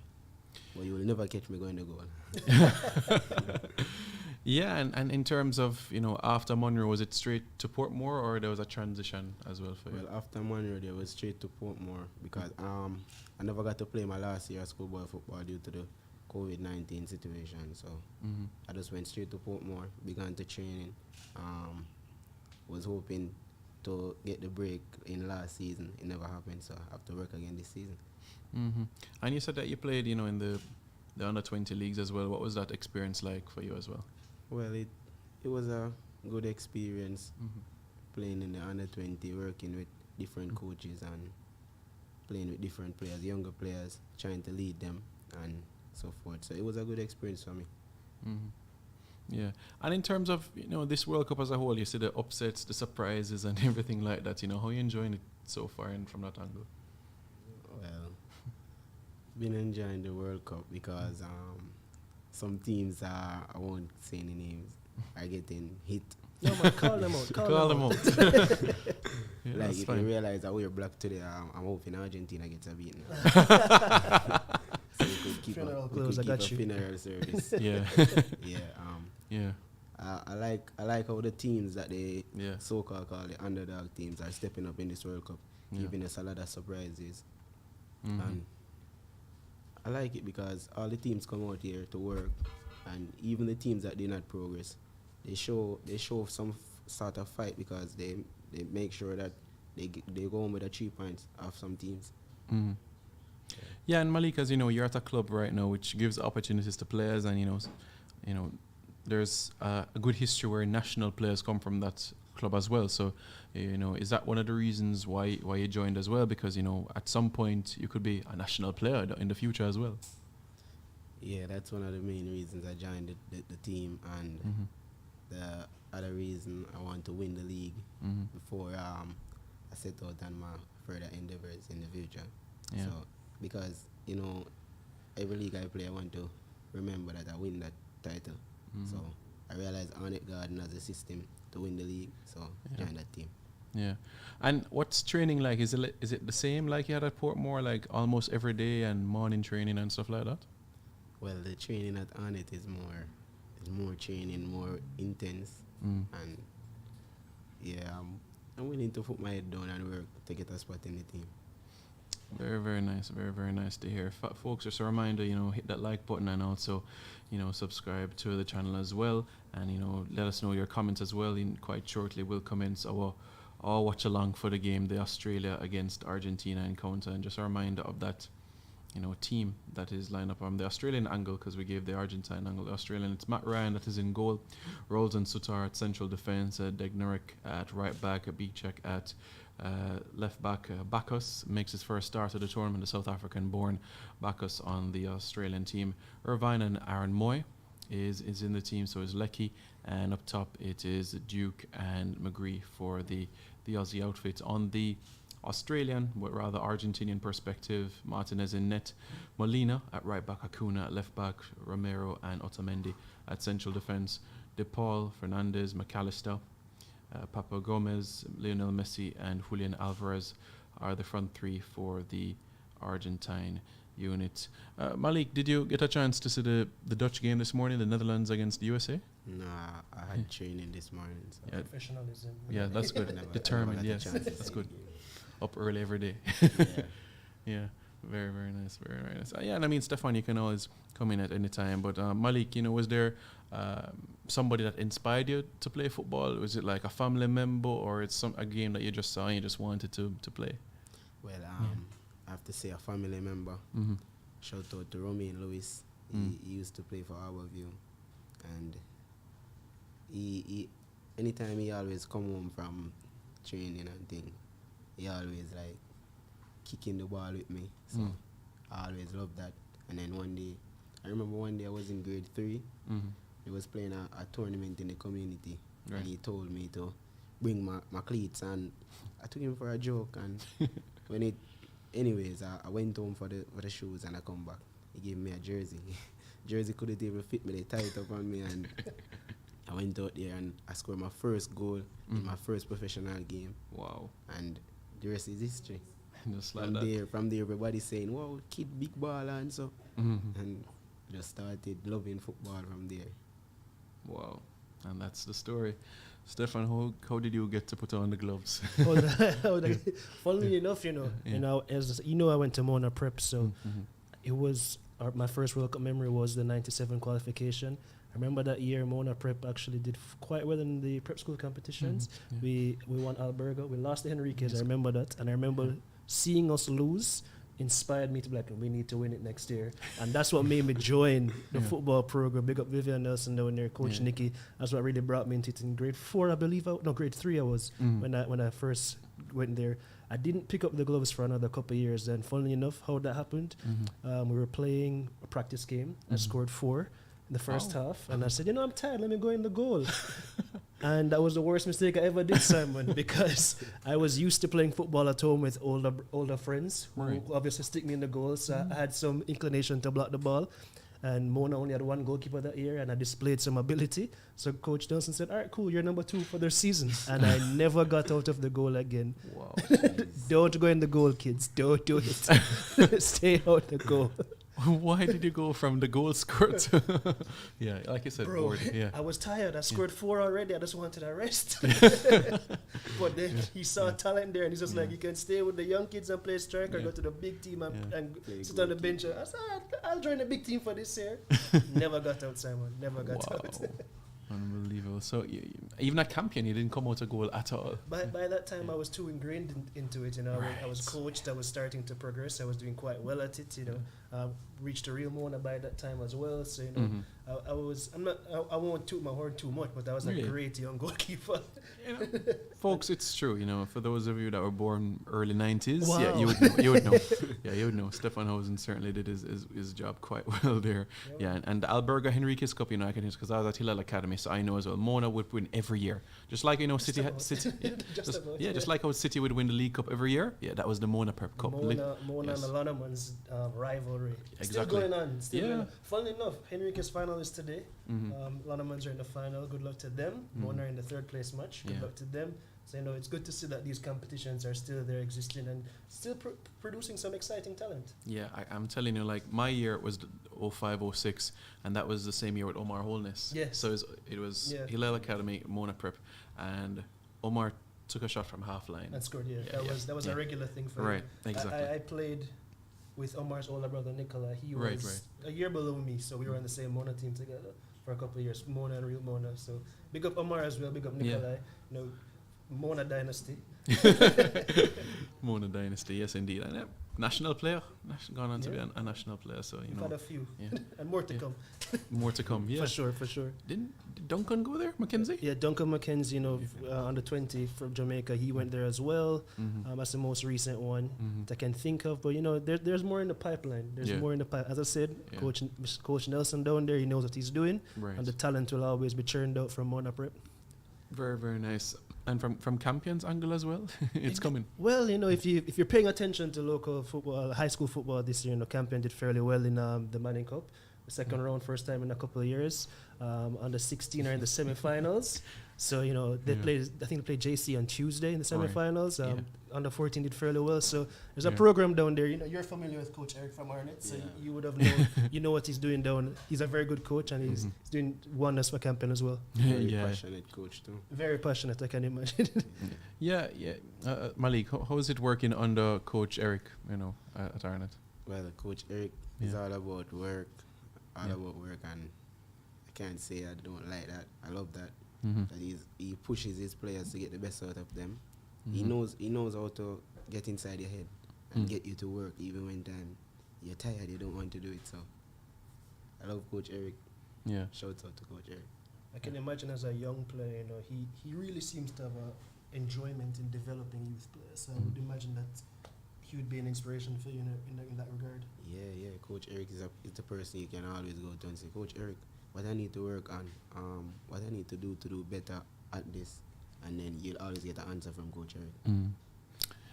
Speaker 4: But you will never catch me going to goal.
Speaker 2: Yeah, and in terms of, you know, after Monroe, was it straight to Portmore, or there was a transition as well for you?
Speaker 4: Well, after Monroe, there was straight to Portmore, because I never got to play my last year of schoolboy football due to the COVID-19 situation. So I just went straight to Portmore, began to training. Was hoping to get the break in last season. It never happened, so I have to work again this season.
Speaker 2: And you said that you played, you know, in the under 20 leagues as well. What was that experience like for you as well?
Speaker 4: Well, it was a good experience, playing in the under 20, working with different coaches and playing with different players, younger players, trying to lead them and so forth. So it was a good experience for me.
Speaker 2: Yeah, and in terms of, you know, this World Cup as a whole, you see the upsets, the surprises, and everything like that. You know, how are you enjoying it so far, and from that angle?
Speaker 4: Well, been enjoying the World Cup because some teams I won't say any names, are getting hit.
Speaker 3: No, man, call them out.
Speaker 2: Call them out. Yeah,
Speaker 4: like, if
Speaker 2: fine.
Speaker 4: you realize that we're black today, I'm hoping Argentina gets a beat now. So we could keep
Speaker 3: Funeral
Speaker 4: a
Speaker 3: clothes, I got you.
Speaker 4: funeral service.
Speaker 2: Yeah.
Speaker 4: Yeah. I like how the teams that they
Speaker 2: Yeah.
Speaker 4: so-called call the underdog teams are stepping up in this World Cup, giving us a lot of surprises. And I like it because all the teams come out here to work, and even the teams that did not progress, they show some sort of fight, because they make sure that they go home with the 3 points of some teams.
Speaker 2: Yeah, and Malik, as you know, you're at a club right now which gives opportunities to players, and you know, there's a good history where national players come from that club as well. So, is that one of the reasons why you joined as well? Because, at some point you could be a national player in the future as well.
Speaker 4: Yeah, that's one of the main reasons I joined the team, and the other reason I want to win the league before I set out on my further endeavors in the future.
Speaker 2: Yeah.
Speaker 4: So, because, every league I play, I want to remember that I win that title. So I realized Arnett Garden has a system to win the league, so join that team.
Speaker 2: Yeah. And what's training like? Is it the same like you had at Portmore, like almost every day and morning training and stuff like that?
Speaker 4: Well, the training at Arnett is more training, more intense, and I'm willing to put my head down and work to get a spot in the team.
Speaker 2: Very, very nice. Very, very nice to hear. Folks, just a reminder, hit that like button and also, subscribe to the channel as well. And, let us know your comments as well. Quite shortly, we'll commence our watch along for the game, the Australia against Argentina encounter. And just a reminder of that, team that is lined up on the Australian angle, because we gave the Argentine angle. The Australian, it's Matt Ryan that is in goal, Rolls and Sutar at central defence, Degneric at right back, Bicek at left back. Bacchus makes his first start of the tournament, the South African-born Bacchus on the Australian team. Irvine and Aaron Moy is in the team, so is Lecky, and up top it is Duke and McGree for the Aussie outfit. On the Australian, but rather Argentinian perspective, Martinez in net, Molina at right back, Acuna at left back, Romero and Otamendi at central defence, DePaul, Fernandez, McAllister, Papa Gomez, Lionel Messi and Julian Alvarez are the front three for the Argentine unit. Malik, did you get a chance to see the Dutch game this morning, the Netherlands against the USA?
Speaker 4: Nah, I had training this morning. So
Speaker 2: Yeah.
Speaker 3: Professionalism.
Speaker 2: Yeah, that's good. Determined, yes. That's good. Up early every day. Yeah, very, very nice, very, very nice. Yeah, and I mean, Stefan, you can always come in at any time. But Malik, was there somebody that inspired you to play football? Was it like a family member, or it's a game that you just saw and you just wanted to play?
Speaker 4: Well, I have to say a family member. Shout out to Romain Lewis. He used to play for Harborview, and he anytime he always come home from training and thing, he always like kicking the ball with me. So I always loved that. And then I remember one day I was in grade 3. He was playing a tournament in the community, and he told me to bring my cleats, and I took him for a joke. And anyways, I went home for the shoes, and I come back. He gave me a jersey. Jersey couldn't even fit me. They tied it up on me, and I went out there and I scored my first goal in my first professional game.
Speaker 2: Wow.
Speaker 4: And the rest is history.
Speaker 2: Just like
Speaker 4: From there, everybody's saying, wow, kid, big ball, and so. And just started loving football from there.
Speaker 2: Wow. And that's the story. Stefan, how did you get to put on the gloves?
Speaker 3: Funnily enough, I went to Mona Prep, so it was my first World Cup memory was the 97 qualification. I remember that year Mona Prep actually did quite well in the prep school competitions. We won Alberga. We lost to Henriquez. I remember that. And I remember seeing us lose inspired me to be like, we need to win it next year. And that's what made me join the football program. Big up Vivian Nelson down there, Coach Nicky. That's what really brought me into it. In grade 4, I believe, grade 3 I was when I first went there. I didn't pick up the gloves for another couple of years. Then, funnily enough, how that happened, we were playing a practice game. I scored 4 in the first half, and I said, I'm tired, let me go in the goal. And that was the worst mistake I ever did, Simon, because I was used to playing football at home with older friends who obviously stick me in the goal, so I had some inclination to block the ball. And Mona only had one goalkeeper that year, and I displayed some ability. So Coach Nelson said, all right, cool, you're number 2 for the season. And I never got out of the goal again.
Speaker 2: Wow.
Speaker 3: Don't go in the goal, kids. Don't do it. Stay out the goal.
Speaker 2: Why did you go from the goal scorer to... Yeah, like you said,
Speaker 3: Bro,
Speaker 2: bored. Yeah.
Speaker 3: I was tired. I scored 4 already. I just wanted a rest. But then he saw talent there, and he's just like, you can stay with the young kids and play striker, go to the big team and sit on the bench. I said, I'll join the big team for this year. Never got out, Simon. Never got out.
Speaker 2: Unbelievable. So even at Campion, you didn't come out a goal at all.
Speaker 3: By that time, I was too ingrained into it. I was coached. I was starting to progress. I was doing quite well at it. reached a real Mona by that time as well. So you know, I won't toot my horn too much, but I was a great young goalkeeper.
Speaker 2: You know, folks, it's true. You know, for those of you that were born early 90s,
Speaker 3: Wow.
Speaker 2: yeah, you would know. You would know. Yeah, you would know. Stefan Housen certainly did his job quite well there. Yeah, and the Alberga Henriquez Cup, you know, I can use because I was at Hillel Academy, so I know as well. Mona would win every year, just like you know, City, just like how City would win the League Cup every year. Yeah, that was the Mona Prep Cup.
Speaker 3: Mona and the Lonaman's rivalry.
Speaker 2: Exactly.
Speaker 3: Still going on. Going on. Funnily enough, Henriquez final is today. Lonaman's are in the final. Good luck to them. Mona are in the third place match. Good luck to them. So you know, it's good to see that these competitions are still there, existing, and still producing some exciting talent.
Speaker 2: Yeah, I'm telling you, like my year was 05-06, and that was the same year with Omar Holness.
Speaker 3: Yes.
Speaker 2: So it was Hillel Academy, Mona Prep, and Omar took a shot from half line
Speaker 3: and scored. That was a regular thing for
Speaker 2: right.
Speaker 3: him.
Speaker 2: Exactly.
Speaker 3: I played with Omar's older brother Nicola. He was a year below me, so we were on the same Mona team together for a couple of years. Mona and real Mona. So big up Omar as well. Big up Nicola. You know, Mona Dynasty.
Speaker 2: Mona Dynasty, yes indeed. And national player, gone on to be a national player. So you know,
Speaker 3: had a few, and more to come.
Speaker 2: More to come, yeah.
Speaker 3: For sure.
Speaker 2: Did Duncan go there, Mackenzie?
Speaker 3: Yeah, Duncan Mackenzie, you know, under 20 from Jamaica, he went there as well. That's the most recent one that I can think of. But you know, there's more in the pipeline. There's more in the pipeline. As I said, Coach Nelson down there, he knows what he's doing, and the talent will always be churned out from Mona Prep.
Speaker 2: Very, very nice. And from Campion's angle as well, it's coming.
Speaker 3: Well, you know, if you're paying attention to local football, high school football this year, you know, Campion did fairly well in the Manning Cup, the second round, first time in a couple of years. Under 16 are in the semifinals. So you know they played. I think they played JC on Tuesday in the semifinals. Under 14 did fairly well. So there's a program down there. You know, you're familiar with Coach Eric from Arnett, so you would have known. You know what he's doing down. He's a very good coach, and he's doing wonders for Campion as well.
Speaker 4: Very passionate coach too.
Speaker 3: Very passionate, I can imagine.
Speaker 2: Malik, how is it working under Coach Eric? You know, at Arnett.
Speaker 4: Well, Coach Eric is all about work, and I can't say I don't like that. I love that. That he pushes his players to get the best out of them. He knows how to get inside your head and get you to work even when you're tired, you don't want to do it. So I love Coach Eric. Yeah. Shout out to Coach Eric.
Speaker 3: I can imagine as a young player, you know, he really seems to have enjoyment in developing youth players. So I would imagine that he would be an inspiration for you in that regard.
Speaker 4: Yeah. Coach Eric is the person you can always go to and say, Coach Eric, what I need to work on, what I need to do better at this, and then you'll always get an answer from Coach Eric.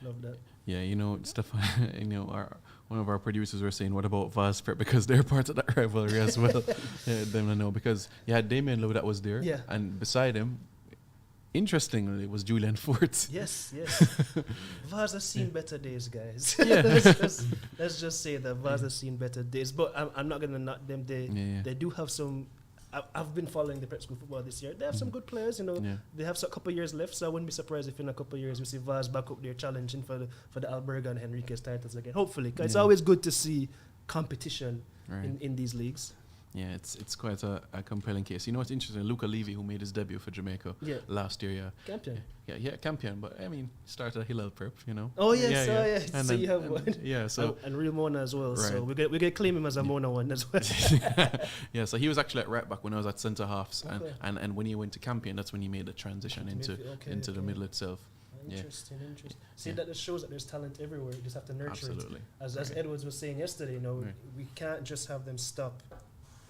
Speaker 3: Love that.
Speaker 2: Yeah, you know, Stefan, you know, one of our producers were saying, what about Vaz Prep? Because they're part of that rivalry as well. Them I know, because you had Damien Lowe that was there, and beside him, interestingly, was Julian Fort.
Speaker 3: Yes. Vaz has seen better days, guys.
Speaker 2: Yeah.
Speaker 3: let's just say that Vaz has seen better days. But I'm not going to knock them. They do have some. I've been following the prep school football this year. They have some good players, you know. They have a couple of years left, so I wouldn't be surprised if in a couple of years we see Vaz back up there challenging for the Alberga and Henriquez titles again. Hopefully, 'cause it's always good to see competition in these leagues.
Speaker 2: Yeah, it's quite a compelling case. You know what's interesting? Luca Levy, who made his debut for Jamaica last year,
Speaker 3: Campion.
Speaker 2: Yeah, Campion. But I mean, started Hillel Prep, you know.
Speaker 3: Oh yes, And
Speaker 2: so
Speaker 3: you have one.
Speaker 2: Yeah, so
Speaker 3: and real Mona as well. Right. So we get claim him as a Mona one as well.
Speaker 2: Yeah, so he was actually at right back when I was at centre halves, and when he went to Campion, that's when he made the transition into the middle itself.
Speaker 3: Interesting. See, that just shows that there's talent everywhere. You just have to nurture it. As Edwards was saying yesterday, you know, we can't just have them stop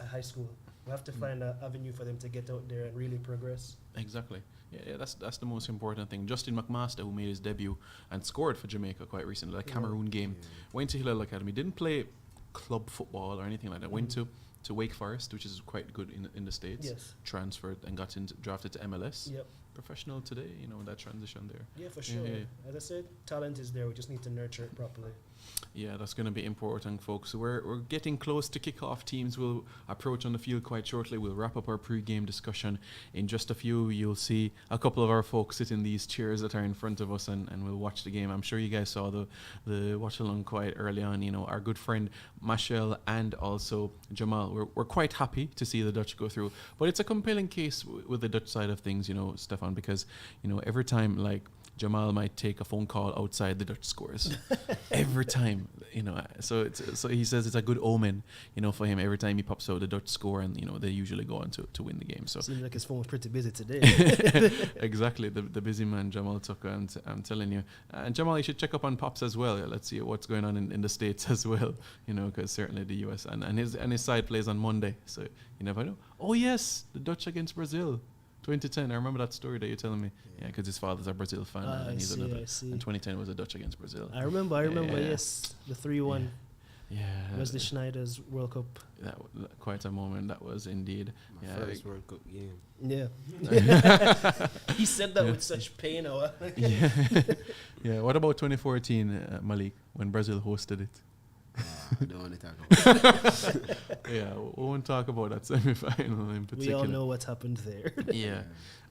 Speaker 3: at high school. We have to find an avenue for them to get out there and really progress.
Speaker 2: Exactly. Yeah, that's the most important thing. Justin McMaster, who made his debut and scored for Jamaica quite recently, a Cameroon game, went to Hillel Academy, didn't play club football or anything like that, went to Wake Forest, which is quite good in the States, transferred and got drafted to MLS. Professional today, you know, that transition there.
Speaker 3: Yeah, for sure. As I said, talent is there. We just need to nurture it properly.
Speaker 2: Yeah, that's going to be important, folks. We're getting close to kick-off. Teams will approach on the field quite shortly. We'll wrap up our pre-game discussion. In just a few, you'll see a couple of our folks sit in these chairs that are in front of us, and we'll watch the game. I'm sure you guys saw the watch-along quite early on. You know, our good friend Machel and also Jamal. We're quite happy to see the Dutch go through. But it's a compelling case with the Dutch side of things, you know, Stefan, because, you know, every time, like, Jamal might take a phone call outside the Dutch scores every time. So he says it's a good omen, for him every time he pops out the Dutch score, and they usually go on to win the game. So
Speaker 3: seems like his phone was pretty busy today.
Speaker 2: Exactly, the busy man Jamal Tucker, and I'm telling you, and Jamal, you should check up on Pops as well. Let's see what's going on in the States as well, because certainly the US and his side plays on Monday, so you never know. Oh yes, the Dutch against Brazil. 2010, I remember that story that you're telling me. Yeah, because his father's a Brazil fan, and he's another. And 2010 was the Dutch against Brazil.
Speaker 3: I remember. Yes, the 3-1.
Speaker 2: Yeah.
Speaker 3: Wesley Schneider's World Cup.
Speaker 2: Quite a moment that was indeed.
Speaker 4: My first World Cup game.
Speaker 3: Yeah. He said that with such pain.
Speaker 2: Yeah. What about 2014, Malik, when Brazil hosted it?
Speaker 4: I don't want to talk about it.
Speaker 2: Yeah, we won't talk about that semi-final in particular.
Speaker 3: We all know what happened there.
Speaker 2: Yeah.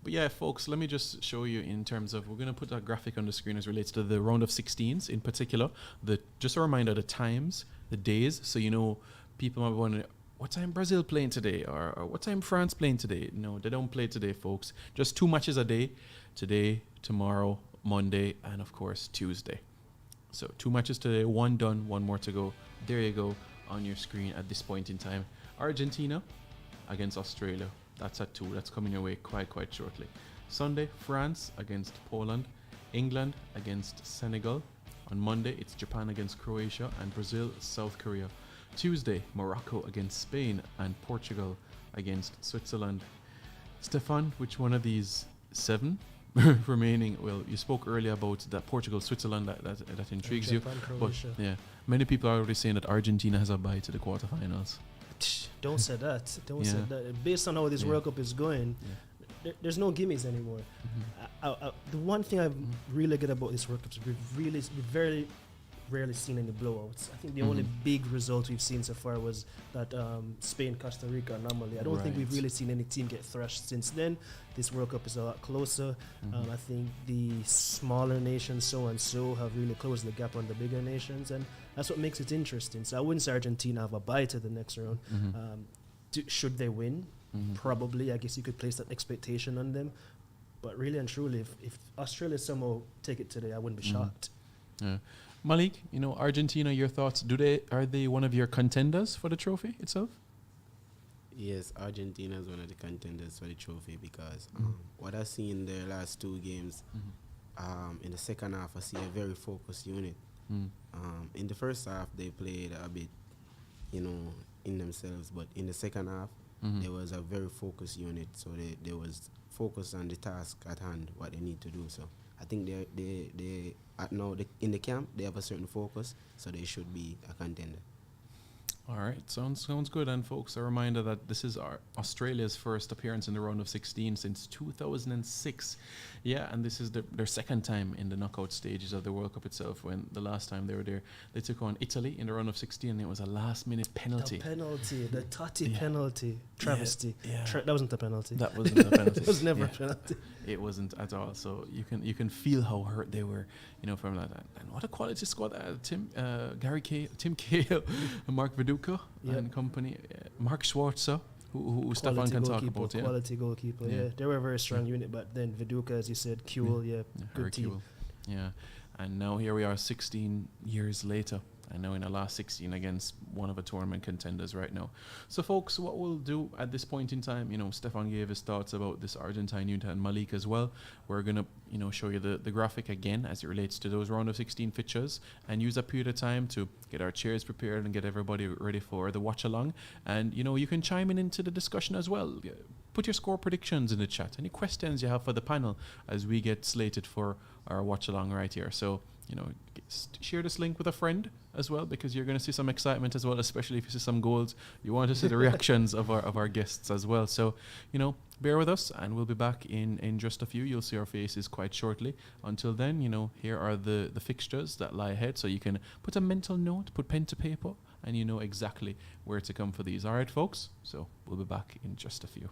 Speaker 2: But yeah, folks, let me just show you in terms of, we're going to put a graphic on the screen as relates to the round of 16s in particular. Just a reminder, the times, the days, so people might be wondering, what time Brazil playing today? Or what time France playing today? No, they don't play today, folks. Just 2 matches a day. Today, tomorrow, Monday, and of course, Tuesday. So 2 matches today, 1 done, 1 more to go. There you go on your screen at this point in time. Argentina against Australia. That's at 2. That's coming your way quite shortly. Sunday, France against Poland. England against Senegal. On Monday, it's Japan against Croatia, and Brazil, South Korea. Tuesday, Morocco against Spain, and Portugal against Switzerland. Stefan, which one of these 7 remaining? Well, you spoke earlier about that Portugal, Switzerland, that intrigues you. But yeah, many people are already saying that Argentina has a bye to the quarterfinals.
Speaker 3: Don't say that. Don't say that. Based on how this World Cup is going, there's no gimmies anymore. The one thing I really get about this World Cup is we've very rarely seen any blowouts. I think the only big result we've seen so far was that Spain-Costa Rica anomaly. I don't think we've really seen any team get thrashed since then. This World Cup is a lot closer. I think the smaller nations, so and so, have really closed the gap on the bigger nations, and that's what makes it interesting. So I wouldn't say Argentina have a bye to the next round. Should they win? Probably. I guess you could place that expectation on them. But really and truly, if Australia somehow take it today, I wouldn't be shocked.
Speaker 2: Yeah. Malik, Argentina, your thoughts? Are they one of your contenders for the trophy itself?
Speaker 4: Yes, Argentina is one of the contenders for the trophy because what I see in their last 2 games, in the second half, I see a very focused unit. In the first half, they played a bit, in themselves, but in the second half, there was a very focused unit. So they was focused on the task at hand, what they need to do. So I think they in the camp, they have a certain focus, so they should be a contender.
Speaker 2: All right, sounds good. And folks, a reminder that this is Australia's first appearance in the round of 16 since 2006. Yeah, and this is their second time in the knockout stages of the World Cup itself. When the last time they were there, they took on Italy in the round of 16, and it was a last-minute penalty.
Speaker 3: The Totti penalty. Travesty.
Speaker 2: Yeah.
Speaker 3: That wasn't a penalty.
Speaker 2: That wasn't a penalty.
Speaker 3: It was never a penalty.
Speaker 2: It wasn't at all. So you can feel how hurt they were, from that. And what a quality squad! Tim Cahill, Mark Viduka and company, Mark Schwarzer, who Stefan can talk about.
Speaker 3: Quality goalkeeper. Yeah, they were a very strong unit, but then Viduka, as you said, Kuhl, good team. Kuhl.
Speaker 2: Yeah, and now here we are, 16 years later. I know in the last 16 against one of the tournament contenders right now. So, folks, what we'll do at this point in time, Stefan gave his thoughts about this Argentine unit and Malik as well. We're going to, show you the graphic again as it relates to those round of 16 fixtures and use that period of time to get our chairs prepared and get everybody ready for the watch along. And, you can chime into the discussion as well. Put your score predictions in the chat. Any questions you have for the panel as we get slated for our watch along right here. So, share this link with a friend as well, because you're going to see some excitement as well, especially if you see some goals. You want to see the reactions of our guests as well. So, bear with us, and we'll be back in just a few. You'll see our faces quite shortly. Until then, here are the fixtures that lie ahead, so you can put a mental note, put pen to paper, and you know exactly where to come for these. All right, folks? So we'll be back in just a few.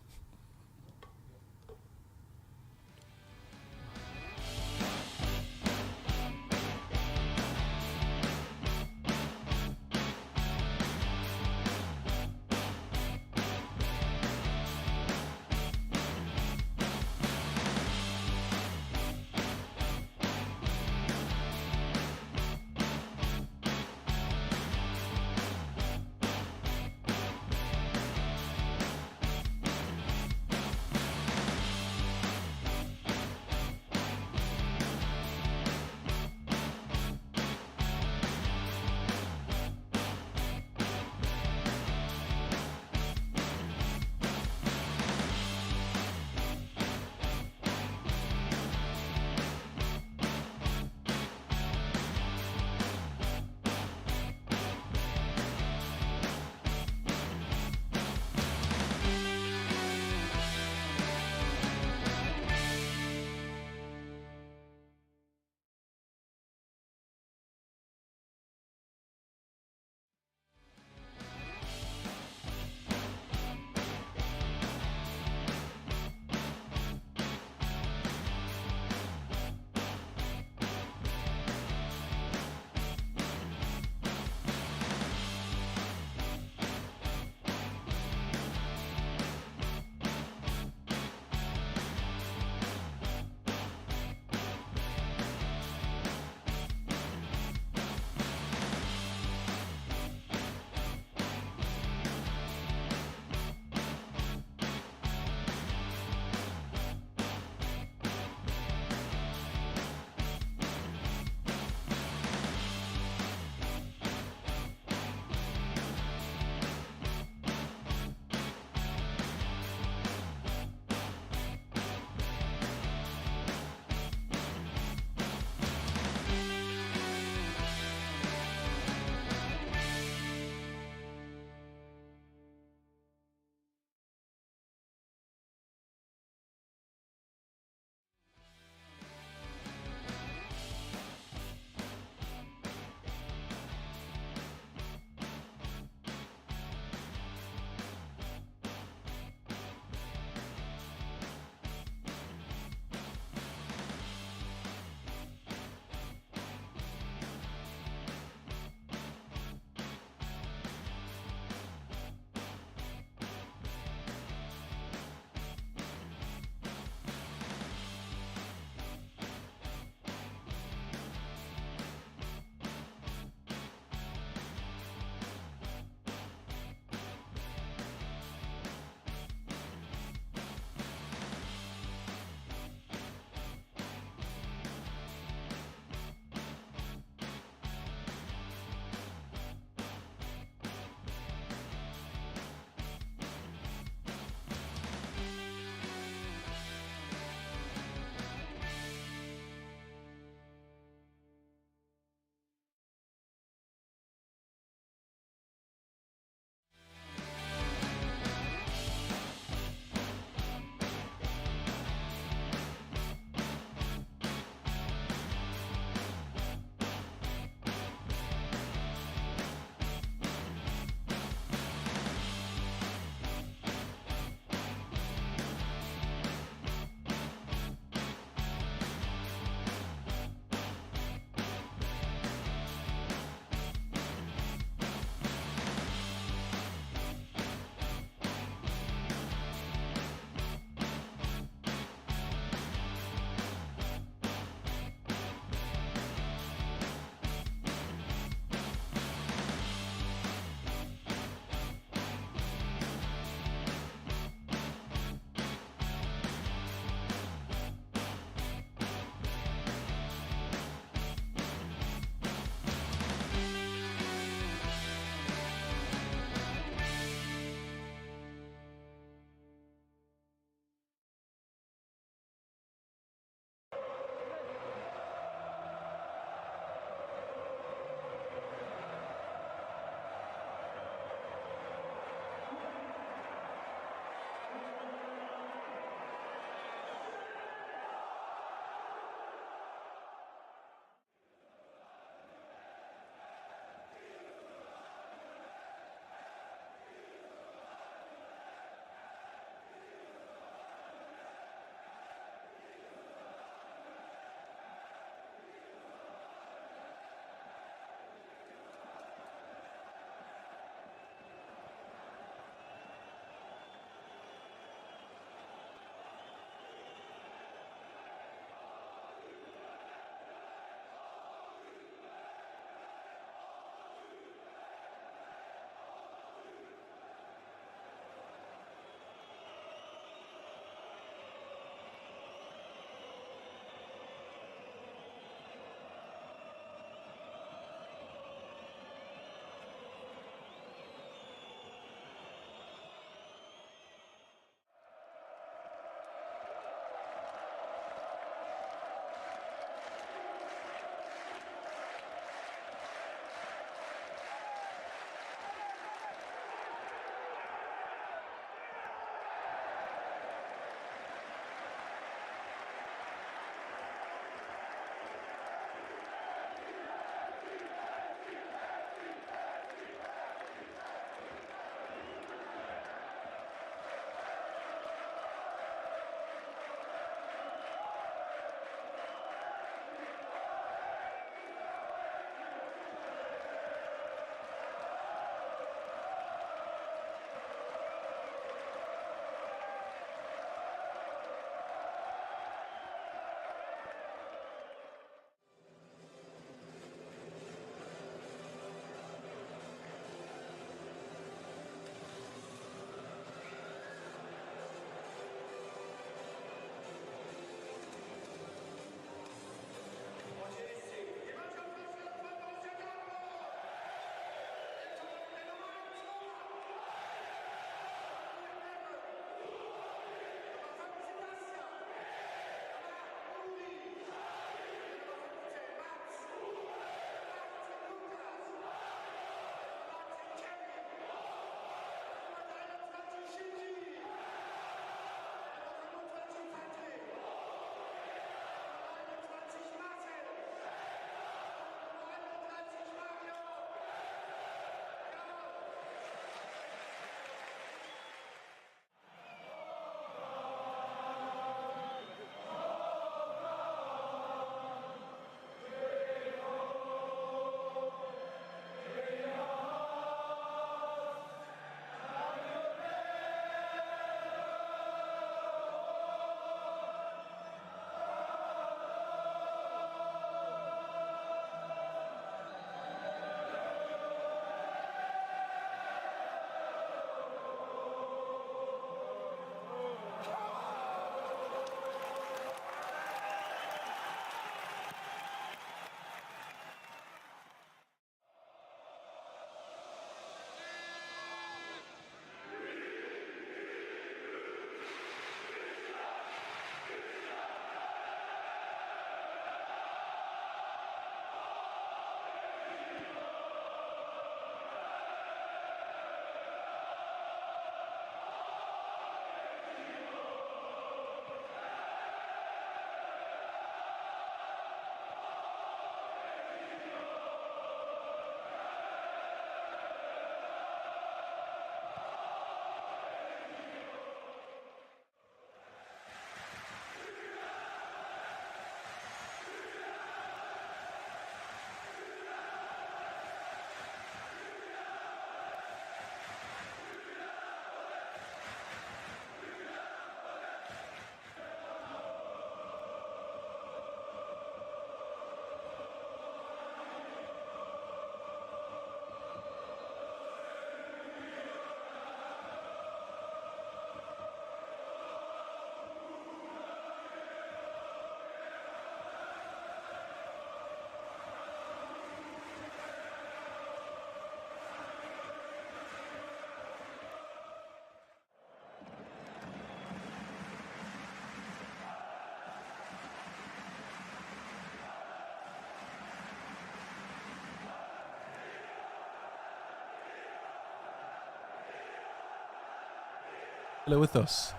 Speaker 2: Hello with us.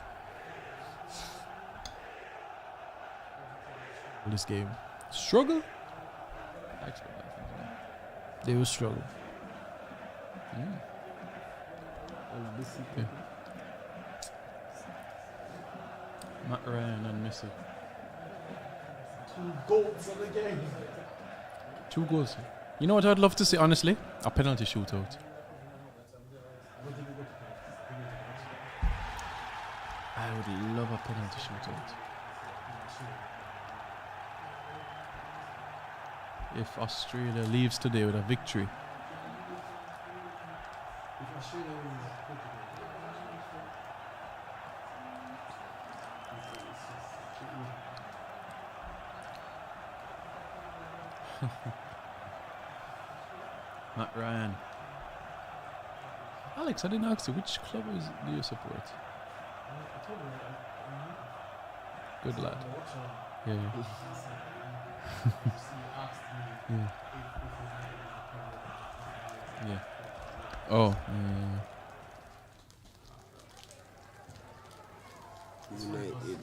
Speaker 5: This game.
Speaker 2: Struggle?
Speaker 5: They will struggle.
Speaker 2: Yeah. Matt Ryan and Messi.
Speaker 5: 2 goals of the game.
Speaker 2: 2 goals. You know what I'd love to see, honestly? A penalty shootout. I would love a penalty shootout. If Australia leaves today with a victory. Matt Ryan. Alex, I didn't ask you, which club do you support? Good lad. Yeah, yeah. Yeah. Yeah. Oh.
Speaker 4: United.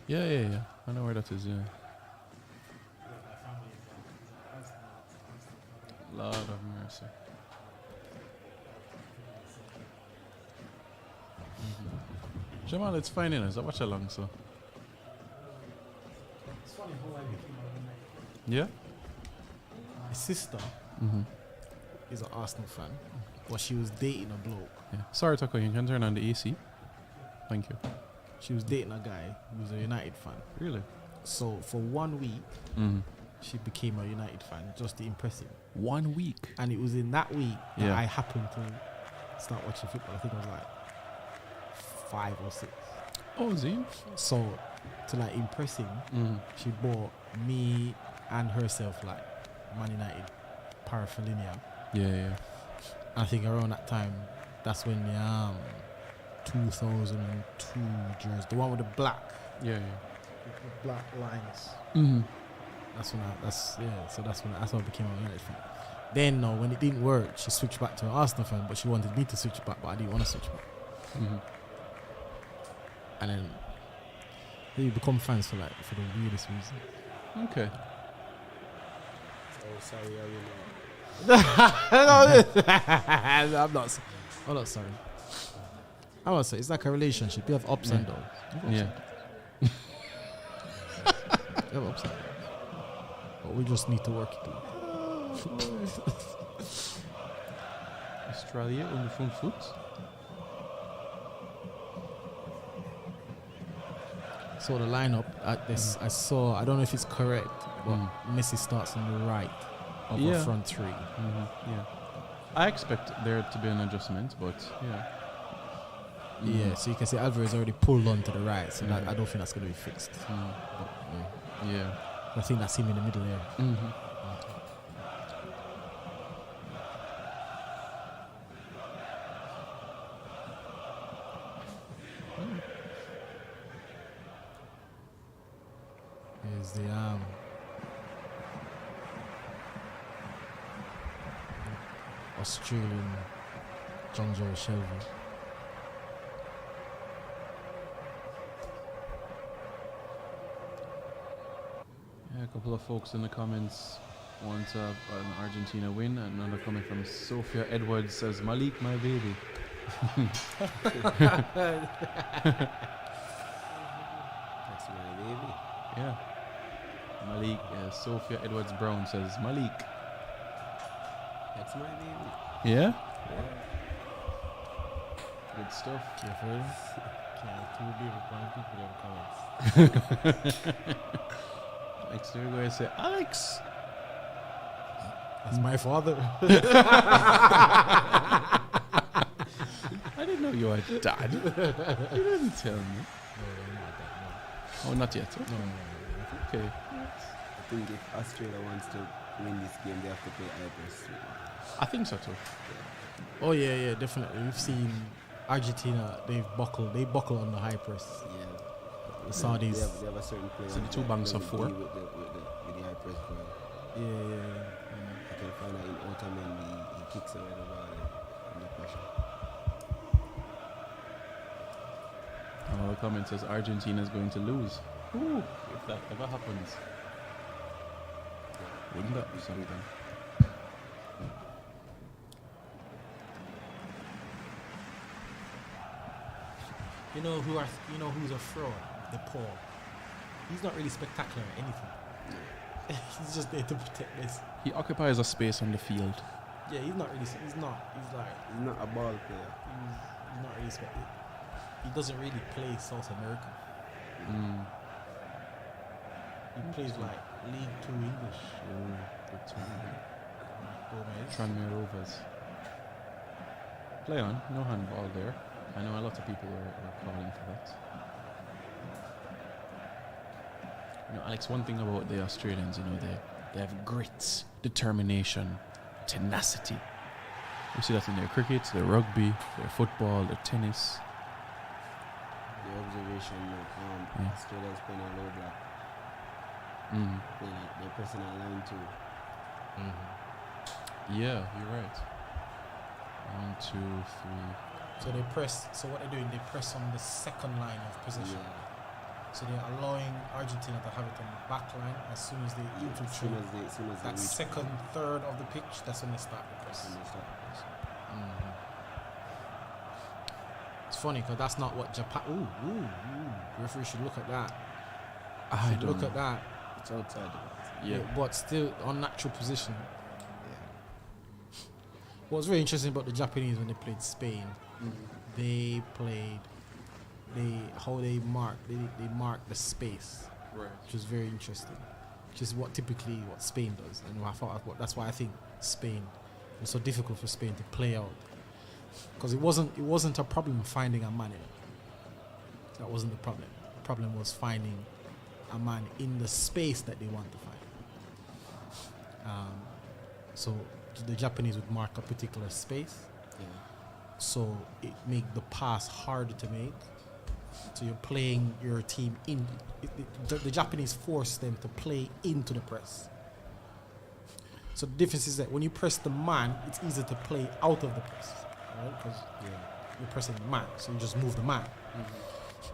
Speaker 2: Yeah. I know where that is, yeah. Lord of mercy. Jamal, it's fine in us. I watch along, so.
Speaker 5: It's funny how I became a United.
Speaker 2: Yeah?
Speaker 5: My sister is an Arsenal fan, but she was dating a bloke.
Speaker 2: Yeah. Sorry, Taco, you can turn on the AC. Thank you.
Speaker 5: She was dating a guy who was a United fan.
Speaker 2: Really?
Speaker 5: So for 1 week, she became a United fan just to impress him.
Speaker 2: 1 week?
Speaker 5: And it was in that week that
Speaker 2: Yeah.
Speaker 5: I happened to start watching football. I think I was like 5 or 6.
Speaker 2: Oh, Zine?
Speaker 5: So to like impress him, she bought me and herself like Man United paraphernalia.
Speaker 2: Yeah.
Speaker 5: I think around that time, that's when the 2002 jersey, the one with the black,
Speaker 2: Yeah.
Speaker 5: the black lines.
Speaker 2: Mm-hmm.
Speaker 5: That's when that's when I became a United fan. Then when it didn't work, she switched back to an Arsenal fan, but she wanted me to switch back, but I didn't want to switch back.
Speaker 2: Mm-hmm.
Speaker 5: And then you become fans for the weirdest reason.
Speaker 2: Okay.
Speaker 4: Oh, sorry, are you
Speaker 5: I'm not sorry. I was say it's like a relationship. You have ups and downs.
Speaker 2: Yeah.
Speaker 5: You have ups and downs. But we just need to work it out.
Speaker 2: Australia on the front foot.
Speaker 5: So the lineup at this, I saw. I don't know if it's correct, but Messi starts on the right of the front 3.
Speaker 2: Yeah. I expect there to be an adjustment, but yeah.
Speaker 5: Yeah, so you can see Alvarez already pulled on to the right, so that, I don't think that's going to be fixed. But,
Speaker 2: Yeah.
Speaker 5: I think that's him in the middle there. Here's the Australian John Joe Shelby.
Speaker 2: Yeah, a couple of folks in the comments want an Argentina win. Another comment from Sophia Edwards says, Malik, my baby.
Speaker 4: That's my baby.
Speaker 2: Yeah. Malik, Sophia Edwards Brown says, Malik.
Speaker 4: That's my baby.
Speaker 2: Yeah? Good stuff.
Speaker 5: Yeah, for real? Yeah, 2 people in comments.
Speaker 2: Next we're going to say, Alex.
Speaker 5: That's my father.
Speaker 2: I didn't know you had dad. You didn't tell me. Oh, not yet. Okay. Okay.
Speaker 4: I think if Australia wants to win this game, they have to play Cyprus.
Speaker 2: I think so too.
Speaker 5: Oh yeah, definitely. We've seen Argentina. They buckle on the high press.
Speaker 4: Yeah.
Speaker 5: The Saudis.
Speaker 4: They have a certain player.
Speaker 2: So the 2 banks of 4.
Speaker 4: With the high press ball.
Speaker 5: Yeah.
Speaker 4: You can find out in Otamendi, he kicks away the ball and the pressure.
Speaker 2: Another comment says Argentina is going to lose. Ooh, if that ever happens. Wouldn't that be something?
Speaker 5: You know who's a fraud? The Paul. He's not really spectacular at anything. He's just there to protect this.
Speaker 2: He occupies a space on the field.
Speaker 5: Yeah, he's not really. He's not
Speaker 4: a ball player.
Speaker 5: He's not really spectacular. He doesn't really play South America. He plays like League 2 English. Gomez.
Speaker 2: Tranmere Rovers. Play on, no handball there. I know a lot of people are calling for that. You know, Alex, one thing about the Australians, you know, they have grit, determination, tenacity. You see that in their cricket, their rugby, their football, their tennis.
Speaker 4: The observation, Australia's playing a low block. They're pressing a line too.
Speaker 2: Yeah, you're right. 1, 2, 3.
Speaker 5: So they press. So what they're doing, they press on the second line of possession.
Speaker 4: Yeah.
Speaker 5: So they're allowing Argentina to have it on the back line as soon as they infiltrate.
Speaker 4: As soon as
Speaker 5: that
Speaker 4: they
Speaker 5: second third of the pitch, that's when they start the press. It's funny because that's not what Japan. Ooh. Referee should look at that.
Speaker 2: I don't
Speaker 5: look
Speaker 2: know.
Speaker 5: at that.
Speaker 4: It's outside the box.
Speaker 2: Yeah.
Speaker 5: But still unnatural position.
Speaker 4: Yeah.
Speaker 5: What's very interesting about the Japanese when they played Spain, they marked the space,
Speaker 2: Right.
Speaker 5: which was very interesting. Which is what Spain does, and that's why I think Spain was so difficult for Spain to play out, because it wasn't a problem finding a man in. That wasn't the problem. The problem was finding a man in the space that they want to find. So the Japanese would mark a particular space, so it make the pass harder to make. So you're playing your team in. The Japanese force them to play into the press. So the difference is that when you press the man, it's easier to play out of the press, right? Because you're pressing the man, so you just move the man.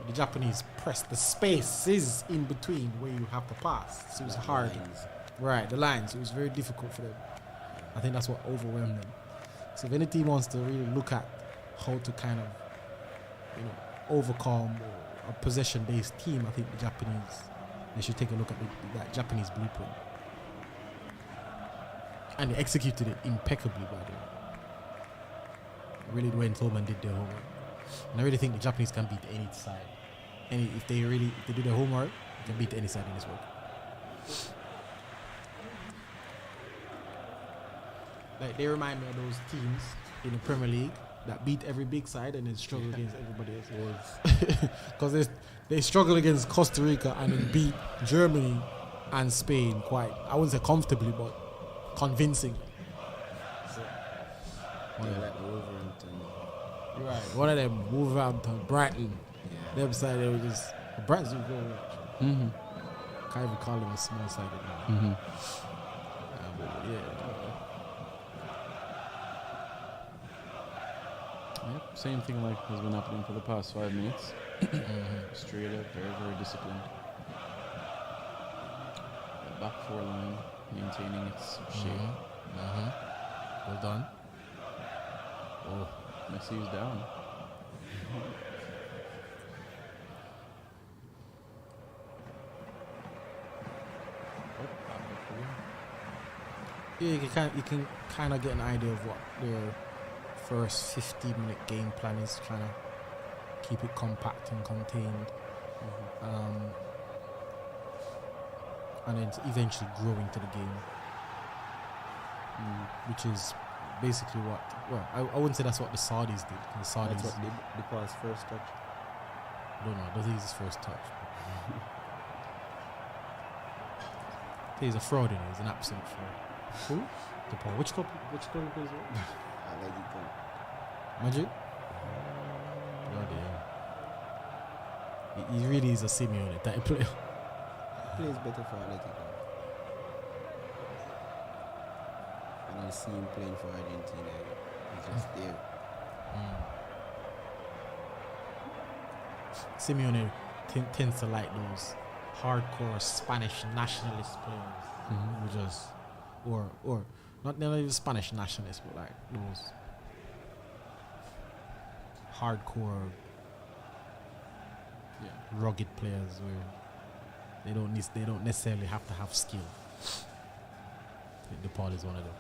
Speaker 5: The Japanese press the spaces in between where you have to pass, so it was hard. Right, the lines. It was very difficult for them. I think that's what overwhelmed them. So if any team wants to really look at how to kind of, overcome a possession-based team, I think they should take a look at that Japanese blueprint. And they executed it impeccably, by the way. Really went home and did their homework. And I really think the Japanese can beat any side. If they do their homework, they can beat any side in this world. Like, they remind me of those teams in the Premier League that beat every big side and then struggle against everybody else. Because they struggle against Costa Rica and then beat Germany and Spain quite, I wouldn't say comfortably, but convincingly. So, right, one of them, Wolverhampton, Brighton. Them side, they were just, Brighton's doing very well. Can't even call them a small sided now.
Speaker 2: Yep, same thing like has been happening for the past 5 minutes. Australia, very, very disciplined. The back four line maintaining its shape.
Speaker 5: Well done.
Speaker 2: Oh, Messi is down.
Speaker 5: Yeah, you can kind of get an idea of what their first 15-minute game plan is, trying to keep it compact and contained, and then eventually grow into the game, which is basically what. Well, I wouldn't say that's what the Saudis did. The Saudis.
Speaker 4: That's what they pass first touch.
Speaker 5: I don't know. I don't think it's his first touch. He's a fraud, in it. He's an absolute fraud. Who? The Paul. Which club plays it?
Speaker 4: I let it go.
Speaker 5: Magic? He really is a Simeone type player.
Speaker 4: He plays better for Atletico. And I see him playing for Argentina. He's just there.
Speaker 5: Simeone tends to like those hardcore Spanish nationalist players who just, or not even Spanish nationalists, but like those hardcore, rugged players where they don't necessarily have to have skill. I think DePaul is one of them.